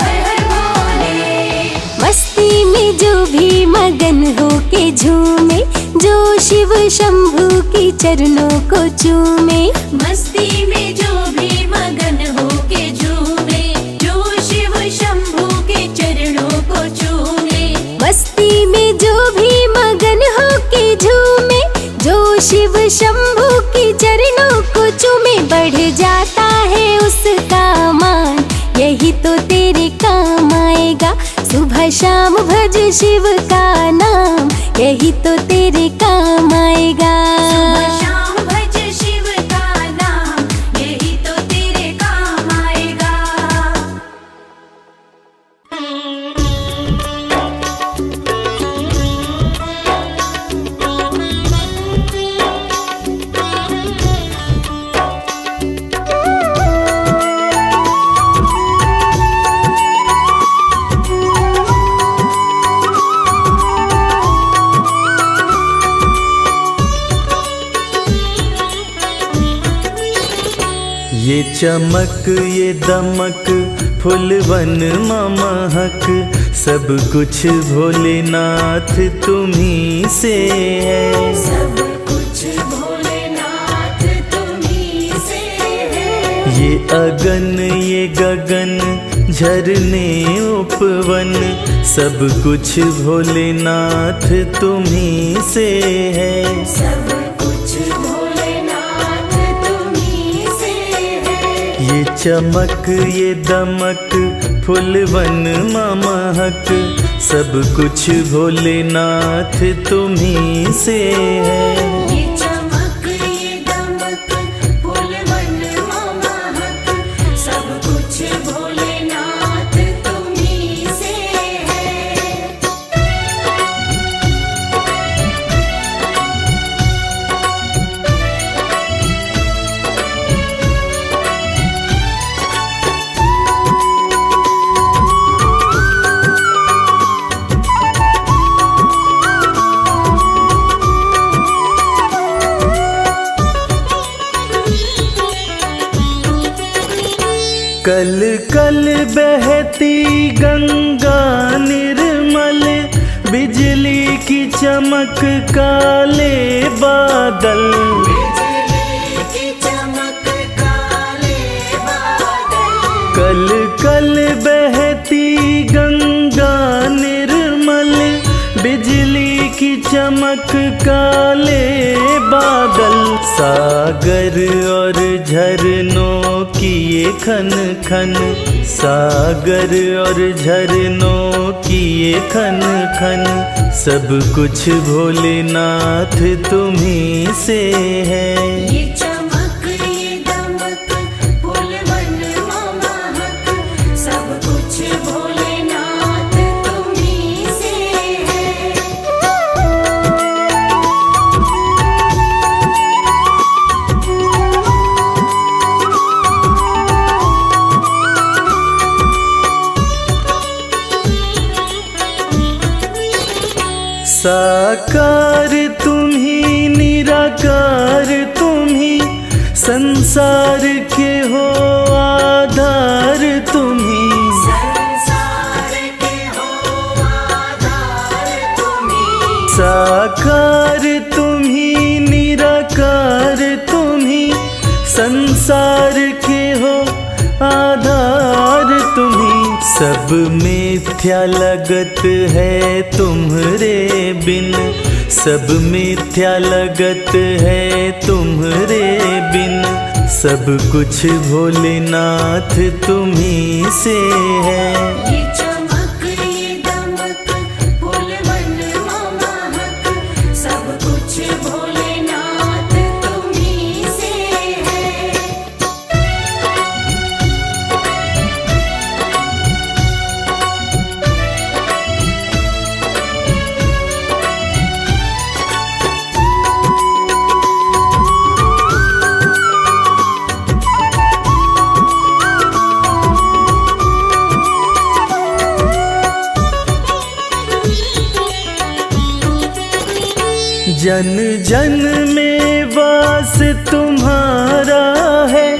हर हर भोले। मस्ती में जो भी मगन हो के झूमे, जो शिव शंभू की चरणों को चूमे। मस्ती में जो भी मगन हो के झूमे, जो शिव शंभू के चरणों शंभू की चरणों को चूमे, बढ़ जाता है उसका मान, यही तो तेरे काम आएगा। सुबह शाम भज शिव का नाम, यही तो तेरे काम आएगा। सुबह शाम भज शिव का नाम, यही तो तेरे काम आएगा। ये चमक ये दमक फुलवन महक, सब कुछ भोलेनाथ तुम्ही से है। सब कुछ भोलेनाथ तुम्ही से है। ये अगन ये गगन झरने उपवन, सब कुछ भोलेनाथ तुम्ही से है। सब कुछ भोलेनाथ तुम्ही से है। ये चमक ये दमक फुलवन महक, सब कुछ भोलेनाथ तुम्ही से है। ये चमक ये दमक फूलवन महक, सब कुछ भोलेनाथ तुम्ही से है। कल कल बहती गंगा निर्मल, बिजली की चमक काले बादल। बिजली की चमक काले बादल। कल कल बहती गंगा निर्मल, बिजली की चमक काले बादल। सागर और झरनों की ये खन खन, सागर और झरनों की ये खन खन, सब कुछ भोलेनाथ तुम्ही से है। ये चमक ये दमक फूलवन महक, सब कुछ भोलेनाथ तुम्ही से है। साकार तुम्ही निराकार तुम्ही, संसार के हो आधार तुम्ही। संसार के हो आधार तुम्ही। साकार तुम्ही निराकार तुम्ही, संसार के हो आधार तुम्ही। सब मिथ्या लगत है तुम्हरे बिन, सब मिथ्या लगत है तुम्हरे बिन, सब कुछ भोलेनाथ तुम्ही से है। ये चमक ये दमक फूलवन महक, सब कुछ भोलेनाथ तुम्ही से है। जन जन में वास तुम्हारा है,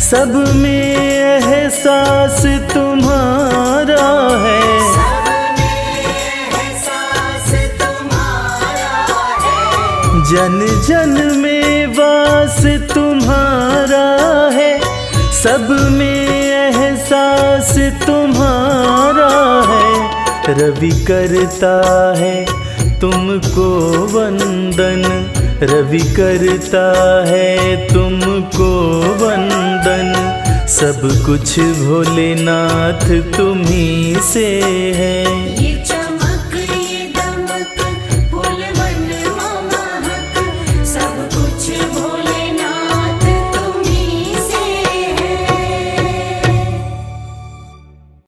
सब में एहसास तुम्हारा है। सब में एहसास तुम्हारा है। जन जन में वास तुम्हारा है, सब में एहसास तुम्हारा है। रवि करता है तुमको वंदन, रवि करता है तुमको वंदन, सब कुछ भोलेनाथ तुम्ही से है। ये चमक ये दमक फूल मन महक, सब कुछ भोले